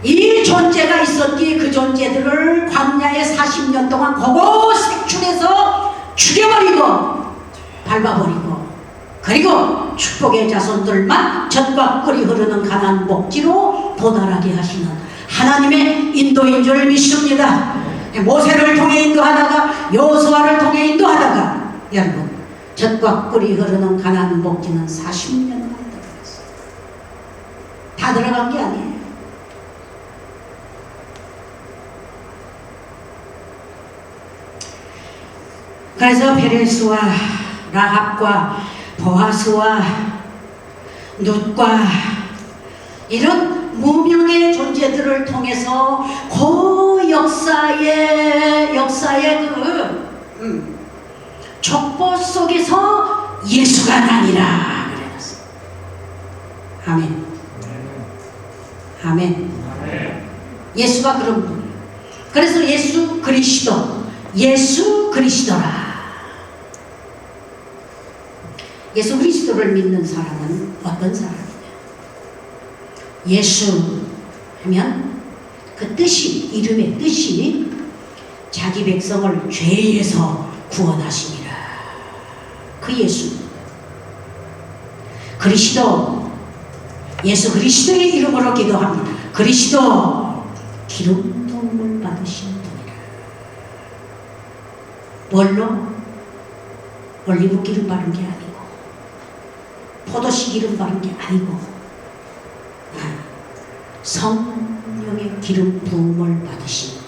이 존재가 있었기에 그 존재들을 광야에 40년 동안 고고 색출해서 죽여버리고 밟아버리고, 그리고 축복의 자손들만 젖과 꿀이 흐르는 가나안 복지로 도달하게 하시는 하나님의 인도인 줄 믿습니다. 모세를 통해 인도하다가 여호수아를 통해 인도하다가 여러분 젖과 꿀이 흐르는 가나안 복지는 40년 만에 들어갔어요. 다 들어간 게 아니에요. 그래서 베레스와 라합과 보아스와 룻과 이런 무명의 존재들을 사람들을 통해서 그 역사의 족보 속에서 예수가 나니라 그래놨어요. 아멘. 아멘. 예수가 그런 분이에요. 그래서 예수 그리스도라. 예수 그리스도를 믿는 사람은 어떤 사람이냐? 예수 하면 그 뜻이, 이름의 뜻이 자기 백성을 죄에서 구원하시니라. 그 예수. 그리스도, 예수 그리스도의 이름으로 기도합니다. 그리스도, 기름 부음을 받으신 분이라. 뭘로? 올리브 기름 바른 게 아니고, 포도씨 기름 바른 게 아니고, 성령의 기름 부음을 받으신.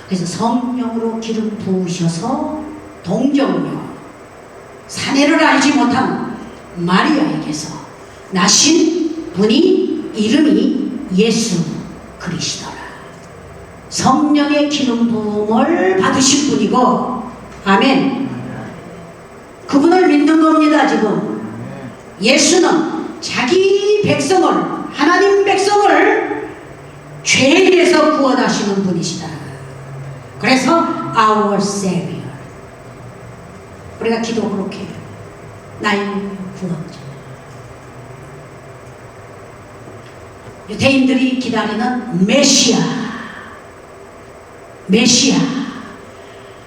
그래서 성령으로 기름 부으셔서 동정녀, 사내를 알지 못한 마리아에게서 나신 분이 이름이 예수 그리스도라. 성령의 기름 부음을 받으신 분이고, 아멘. 그분을 믿는 겁니다. 지금 예수는 자기 백성을, 하나님 백성을 죄에서 구원하시는 분이시다. 그래서 our Savior. 우리가 기도 그렇게 해요. 나의 구원자. 유대인들이 기다리는 메시아.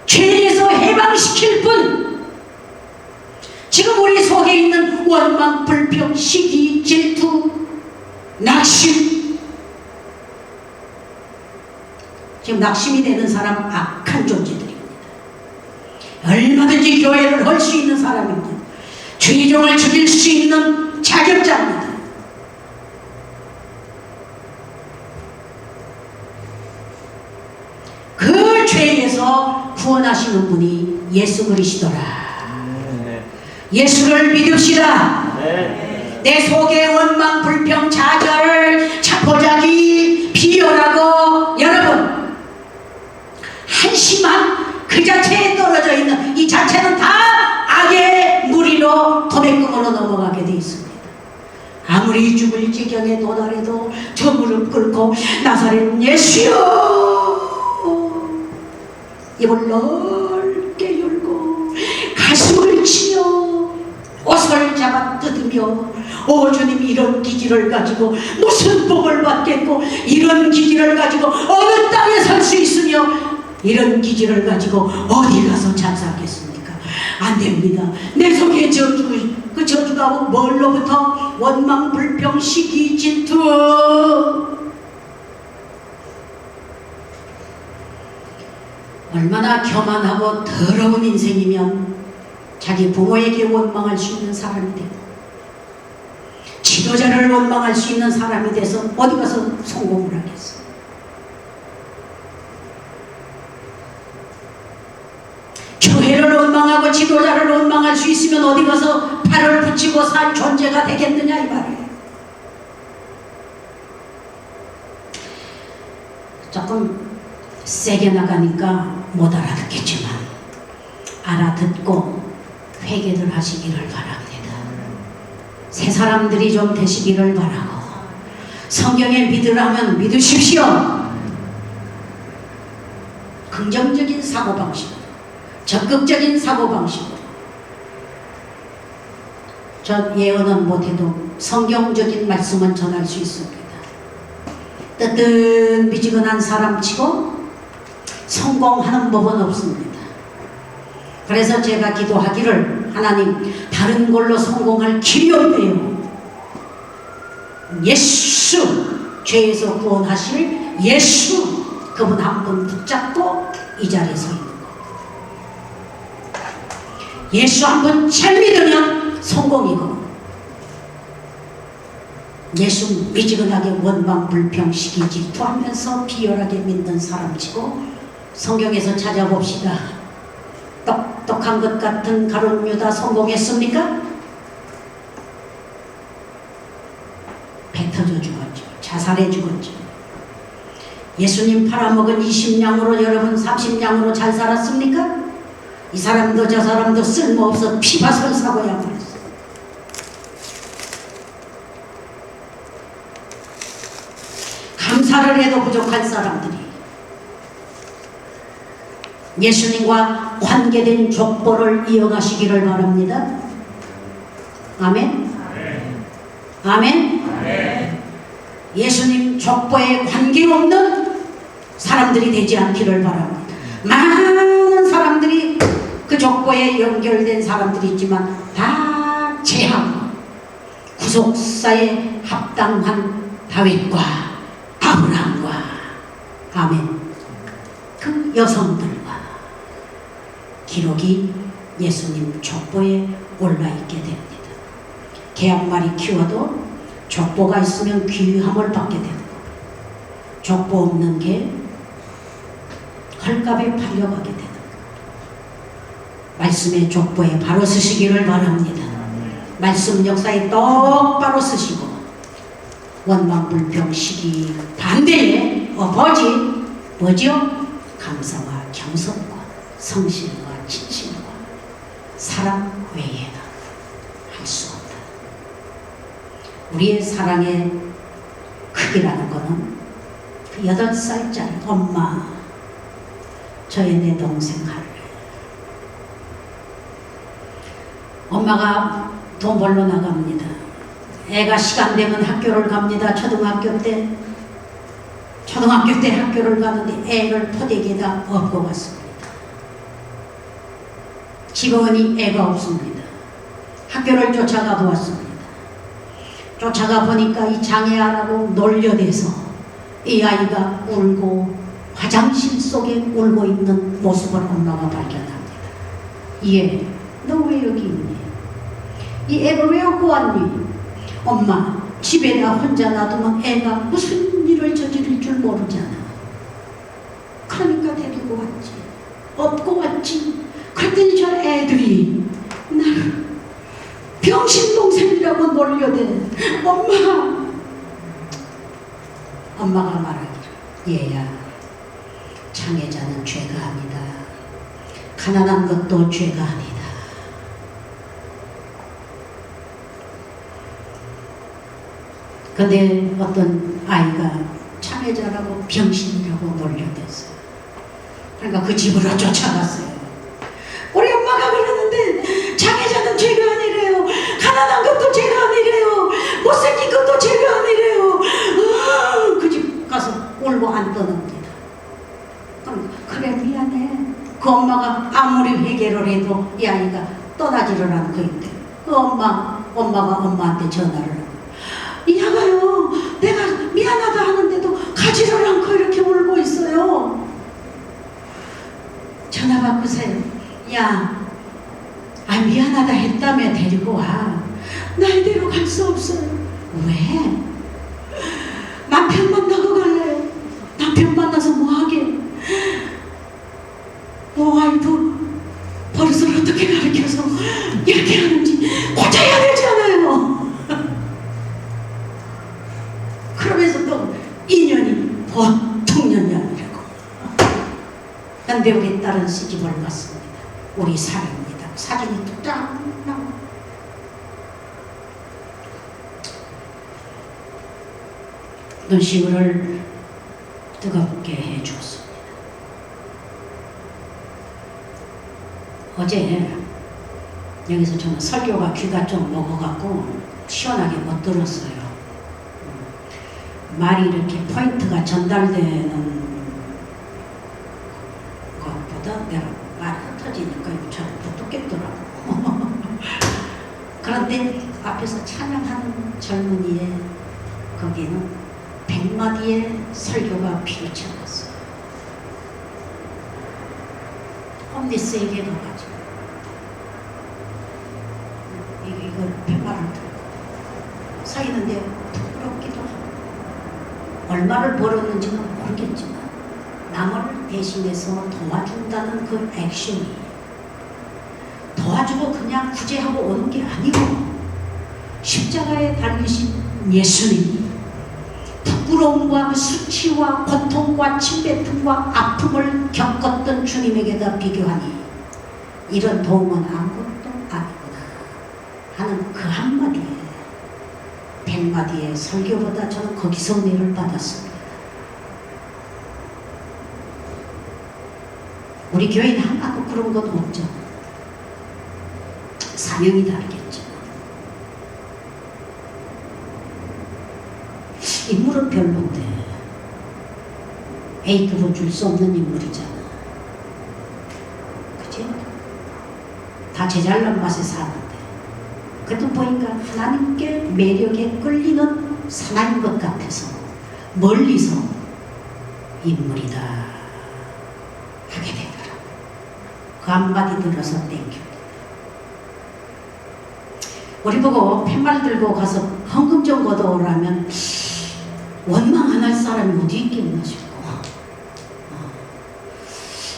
죄에서 해방시킬 분. 지금 우리 속에 있는 원망, 불평, 시기, 질투, 낙심. 지금 낙심이 되는 사람 악한 존재들입니다. 얼마든지 교회를 할 수 있는 사람입니다. 죄종을 죽일 수 있는 자격자입니다. 그 죄에서 구원하시는 분이 예수 그리스도라. 예수를 믿읍시다. 내 속에 원망, 불평, 좌절, 자포자기, 비열하고, 여러분 한심한 그 자체에 떨어져 있는 이 자체는 다 악의 무리로 도매금으로 넘어가게 되어 있습니다. 아무리 죽을 지경에 도달해도 저 무릎 꿇고 나사렛 예수여, 입을 넓게 열고 가슴을 치며 옷을 잡아 뜯으며, 오 주님, 이런 기질을 가지고 무슨 복을 받겠고, 이런 기질을 가지고 어느 땅에 살 수 있으며, 이런 기질을 가지고 어디 가서 장사하겠습니까? 안 됩니다. 내 속에 저주, 그 저주가 뭘로부터? 원망, 불평, 시기, 질투. 얼마나 교만하고 더러운 인생이면 자기 부모에게 원망할 수 있는 사람이 되고, 지도자를 원망할 수 있는 사람이 돼서 어디 가서 성공을 하겠어? 교회를 원망하고 지도자를 원망할 수 있으면 어디 가서 팔을 붙이고 살 존재가 되겠느냐 이 말이에요. 조금 세게 나가니까 못 알아듣겠지만 알아듣고 회개를 하시기를 바랍니다. 새 사람들이 좀 되시기를 바라고, 성경에 믿으라면 믿으십시오. 긍정적인 사고방식으로, 적극적인 사고방식으로. 저 예언은 못해도 성경적인 말씀은 전할 수 있습니다. 뜨뜻미지근한 사람치고 성공하는 법은 없습니다. 그래서 제가 기도하기를, 하나님, 다른 걸로 성공할 길이 없네요. 예수, 죄에서 구원하실 예수, 그분 한 분 붙잡고 이 자리에 서 있는 것. 예수 한 분 잘 믿으면 성공이고, 예수 미지근하게 원망, 불평, 시기, 질투하면서 비열하게 믿는 사람치고, 성경에서 찾아봅시다. 똑똑한 것 같은 가룟 유다 성공했습니까? 배 터져 죽었죠. 자살해 죽었죠. 예수님 팔아먹은 20냥으로 여러분 30냥으로 잘 살았습니까? 이 사람도 저 사람도 쓸모없어 피바설 사고야 버렸어. 감사를 해도 부족한 사람들이 예수님과 관계된 족보를 이어가시기를 바랍니다. 아멘? 아멘? 예수님 족보에 관계없는 사람들이 되지 않기를 바랍니다. 많은 사람들이 그 족보에 연결된 사람들이 있지만 다 제하고 구속사에 합당한 다윗과 아브라함과 아멘 그 여성들과 기록이 예수님 족보에 올라있게 됩니다. 개 한 마리 키워도 족보가 있으면 귀함을 받게 되는 겁니다. 족보 없는 게 헐값에 팔려가게 되는 겁니다. 말씀의 족보에 바로 쓰시기를 바랍니다. 말씀 역사에 똑바로 쓰시고 원망불평 시기 반대에 뭐죠? 감사와 겸손과 성실과 진실과 사랑 외에는 할 수 없다. 우리의 사랑의 크기라는 것은 그 8살짜리 엄마 저의 내 동생 할래. 엄마가 돈 벌러 나갑니다. 애가 시간 되면 학교를 갑니다. 초등학교 때 학교를 가는데 애를 포대기에다 업고 갔습니다. 집어오니 애가 없습니다. 학교를 쫓아가 보았습니다. 쫓아가 보니까 이 장애아라고 놀려대서 이 아이가 울고 화장실 속에 울고 있는 모습을 엄마가 발견합니다. 얘, 너 왜 여기 있니? 이 애를 왜 업고 왔니? 엄마, 집에다 혼자 놔두면 애가 무슨 일을 저지를 줄 모르잖아. 그러니까 데리고 왔지. 업고 왔지. 그랬더니 저 애들이 나를 병신동생이라고 놀려대. 엄마가 말하기를 얘야, 장애자는 죄가 아니다. 가난한 것도 죄가 아니다. 근데 어떤 아이가 장애자라고 병신이라고 놀려댔어요. 그러니까 그 집으로 쫓아갔어요. 우리 엄마가 그러는데 장애자는 죄가 아니래요. 가난한 것도 죄가 아니래요. 못생긴 것도 죄가 아니래요. 그 집 가서 울고 안 떠납니다. 그래 미안해. 그 엄마가 아무리 회개를 해도 이 아이가 떠나지를 않고 있대. 그 엄마가 엄마한테 전화를 하고 이 아가요, 내가 미안하다 하는데도 가지를 않고 이렇게 울고 있어요. 전화 바꾸세요. 야, 미안하다 했다며 데리고 와. 나 이대로 갈 수 없어요. 왜? 남편 만나고 갈래요. 남편 만나서 뭐 하게? 와이프 버릇을 어떻게 가르쳐서 이렇게 하는지 고쳐야 되잖아요. 그러면서 또 인연이 보통 년이 아니라고. 근데 우리 딸은 시집을 갔습니다. 우리 사례입니다. 사진이 딱 나와. 눈시울을 뜨겁게 해주었습니다. 어제 여기서 저는 설교가 귀가 좀 먹어갖고 시원하게 못 들었어요. 말이 이렇게 포인트가 전달되는 것보다 내가 말이 흩어지니까 잘 못 듣겠더라고. 그런데 앞에서 찬양하는 젊은이의 거기는 100마디의 설교가 피로치 않았어요. 홈리스에게 가가지고 이걸 100마디를 듣고 서 있는데 부끄럽기도 하고 얼마를 벌었는지는 모르겠지만 남을 대신해서 도와준다는 그 액션이 도와주고 그냥 구제하고 오는 게 아니고 십자가에 달리신 예수님이 부끄러움과 수치와 고통과 침뱉음과 아픔을 겪었던 주님에게다 비교하니 이런 도움은 아무것도 아니구나 하는 그 한마디에 100마디의 설교보다 저는 거기서 은혜를 받았습니다. 우리 교회는 하나도 그런 건 없죠. 사명이 다르겠죠. 인물은 별론데 A급은 줄 수 없는 인물이잖아. 그치? 다 제잘난 맛에 사는데 그래도 보니까 하나님께 매력에 끌리는 사나인 것 같아서 멀리서 인물이다 하게 되더라. 그 한마디 들어서 땡큐. 우리 보고 팻말 들고 가서 헌금 좀 걷어오라면 원망 안 할 사람이 어디 있겠나 싶고,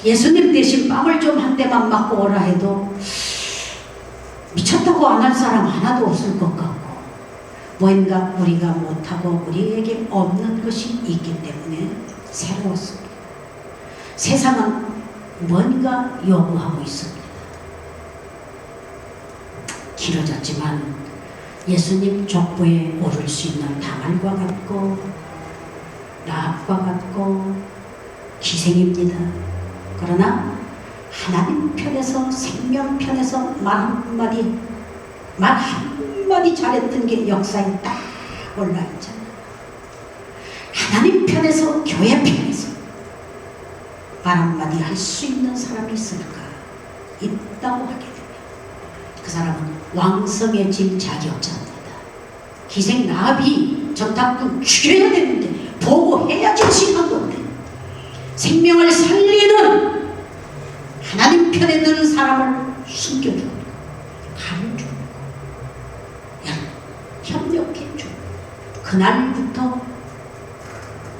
예수님 대신 빵을 좀 한 대만 맞고 오라 해도 미쳤다고 안 할 사람 하나도 없을 것 같고, 뭔가 우리가 못하고 우리에게 없는 것이 있기 때문에 새로웠습니다. 세상은 뭔가 요구하고 있습니다. 길어졌지만 예수님 족보에 오를 수 있는 다말과 같고 라합과 같고 기생입니다. 그러나 하나님 편에서, 생명 편에서 말 한마디 잘했던 게 역사에 딱 올라있잖아요. 하나님 편에서, 교회 편에서 말 한마디 할 수 있는 사람이 있을까? 있다고 하게 됩니다. 그 사람은 왕성해질 자격자입니다. 기생 라합이 전탁꾼 죽여야 되는데 보고해야지 지는 건데, 생명을 살리는 하나님 편에 드는 사람을 숨겨주고 가르쳐주고 협력해주고, 그날부터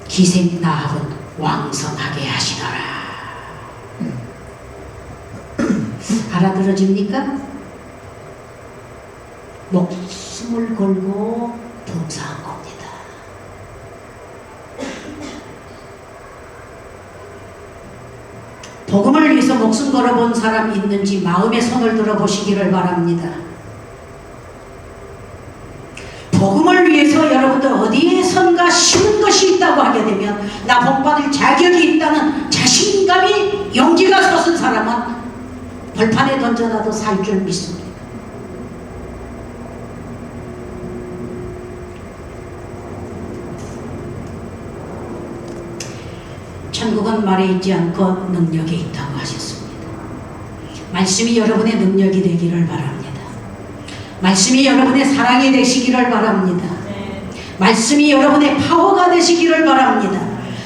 기생 라합은 왕성하게 하시더라. 알아들어집니까? 목숨을 걸고 봉사한 겁니다. 복음을 위해서 목숨 걸어본 사람이 있는지 마음의 손을 들어보시기를 바랍니다. 복음을 위해서 여러분들 어디에선가 쉬는 것이 있다고 하게 되면 나 복받을 자격이 있다는 자신감이, 용기가 솟은 사람은 벌판에 던져놔도 살 줄 믿습니다. 천국은 말에 있지 않고 능력에 있다고 하셨습니다. 말씀이 여러분의 능력이 되기를 바랍니다. 말씀이 여러분의 사랑이 되시기를 바랍니다. 말씀이 여러분의 파워가 되시기를 바랍니다.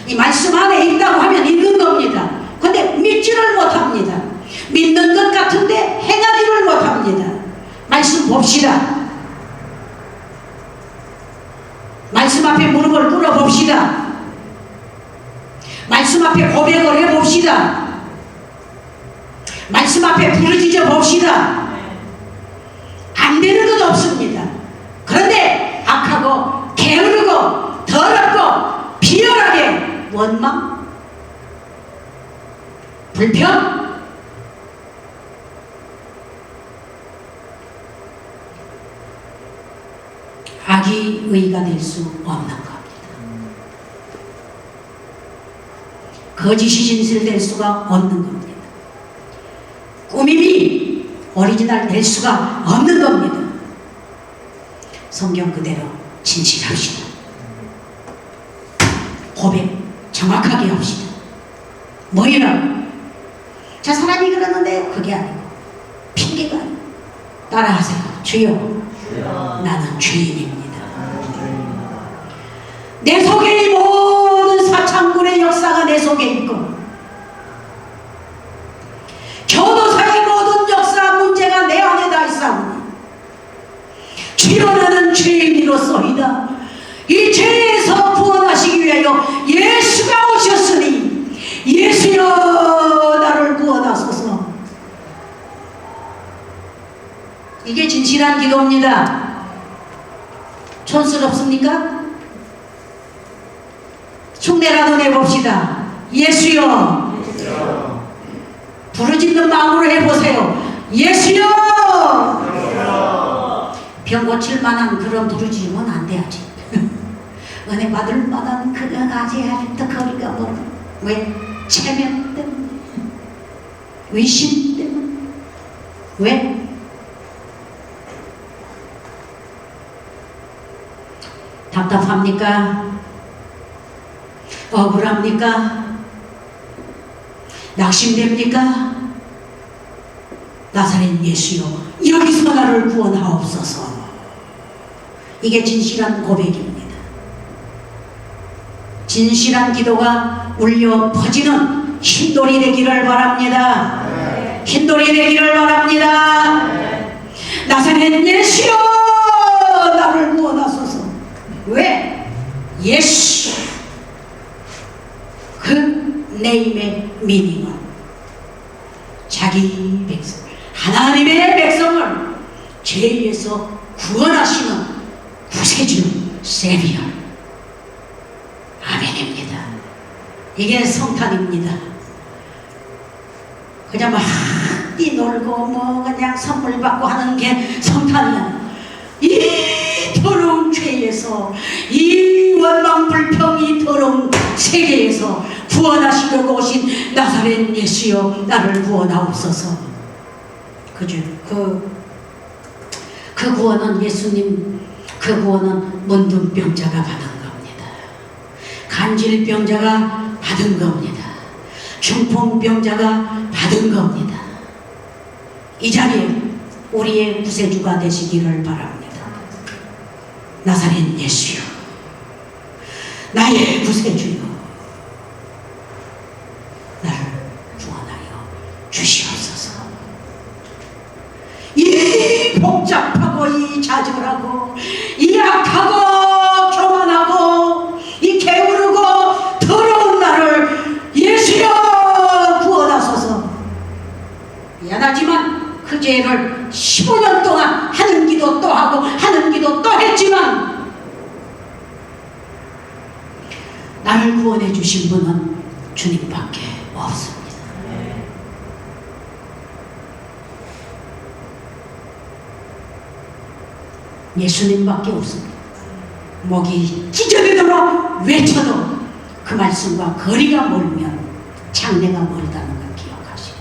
이 말씀 안에 있다고 하면 있는 겁니다. 근데 믿지를 못합니다. 믿는 것 같은데 행하지를 못합니다. 말씀 봅시다. 말씀 앞에 무릎을 꿇어 봅시다. 말씀 앞에 고백을 해봅시다. 말씀 앞에 부르짖어 봅시다. 안 되는 것 없습니다. 그런데 악하고 게으르고 더럽고 비열하게 원망, 불평, 악이 의가 될 수 없는 겁니다. 거짓이 진실될 수가 없는 겁니다. 꾸밈이 오리지널 될 수가 없는 겁니다. 성경 그대로 진실합시다. 고백 정확하게 합시다. 뭐이라고? 저 사람이 그러는데 그게 아니고, 핑계가 아니고, 따라하세요. 주여, 나는 죄인입니다. 내 속에 이 모든 사창군의 역사가 내 속에 있고, 교도사의 모든 역사 문제가 내 안에 다 있사오니 주여, 나는 죄인이로소이다. 이 죄에서 구원하시기 위하여 예수가 오셨으니 예수여 나를 구원하소서. 이게 진실한 기도입니다. 촌스럽습니까? 흉내라도 내봅시다. 예수여. 부르짖는 마음으로 해보세요. 예수여. 병 고칠 만한 그런 부르짖으면 안 돼야지. 은혜 받을 만한 그런 아직도 거리가 멀어. 왜? 체면 때문에, 의심 때문에. 왜? 답답합니까? 억울합니까? 낙심됩니까? 나사렛 예수여, 여기서 나를 구원하옵소서. 이게 진실한 고백입니다. 진실한 기도가 울려 퍼지는 흰돌이 되기를 바랍니다. 흰돌이 되기를 바랍니다. 나사렛 예수여, 나를 구원하소서. 왜? 예수. 그 네임의 미닝은 자기 백성, 하나님의 백성을 죄에서 구원하시는 구세주 세비야. 아멘입니다. 이게 성탄입니다. 그냥 막 뛰놀고 뭐 그냥 선물 받고 하는 게 성탄이야. 이 더러운 죄에서, 이 원망불평, 이 더러운 세계에서 구원하시려고 오신 나사렛 예수여, 나를 구원하옵소서. 그죠? 그 구원은 예수님, 그 구원은 문둥병자가 받은 겁니다. 간질병자가 받은 겁니다. 중풍병자가 받은 겁니다. 이 자리에 우리의 구세주가 되시기를 바랍니다. 나사렛 예수여, 나의 구세주여, 나를 구원하여 주시옵소서. 이 복잡하고 이 좌절하고 이 악하고 교만하고 이 게으르고 더러운 나를 예수여 구원하소서. 미안하지만 그 죄를 15년 동안 하는 기도 또 하고 하는 기도 또 했지만 나를 구원해 주신 분은 주님밖에 없습니다. 예수님밖에 없습니다. 목이 찢어지도록 외쳐도 그 말씀과 거리가 멀면 장래가 멀다는 걸 기억하시고,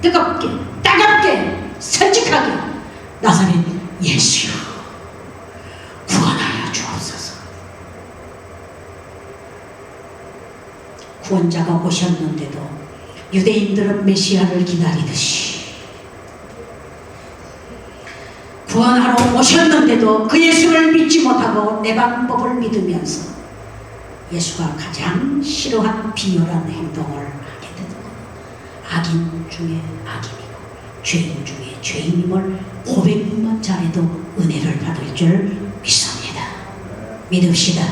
뜨겁게 따갑게 솔직하게 나사렛 예수여 구원하여 주옵소서. 구원자가 오셨는데도 유대인들은 메시아를 기다리듯이, 구원하러 오셨는데도 그 예수를 믿지 못하고 내 방법을 믿으면서 예수가 가장 싫어한 비열한 행동을 하게 되는 것은 악인 중에 악인이고 죄인 중에 죄인임을 고백만 잘해도 은혜를 받을 줄 믿습니다. 믿읍시다.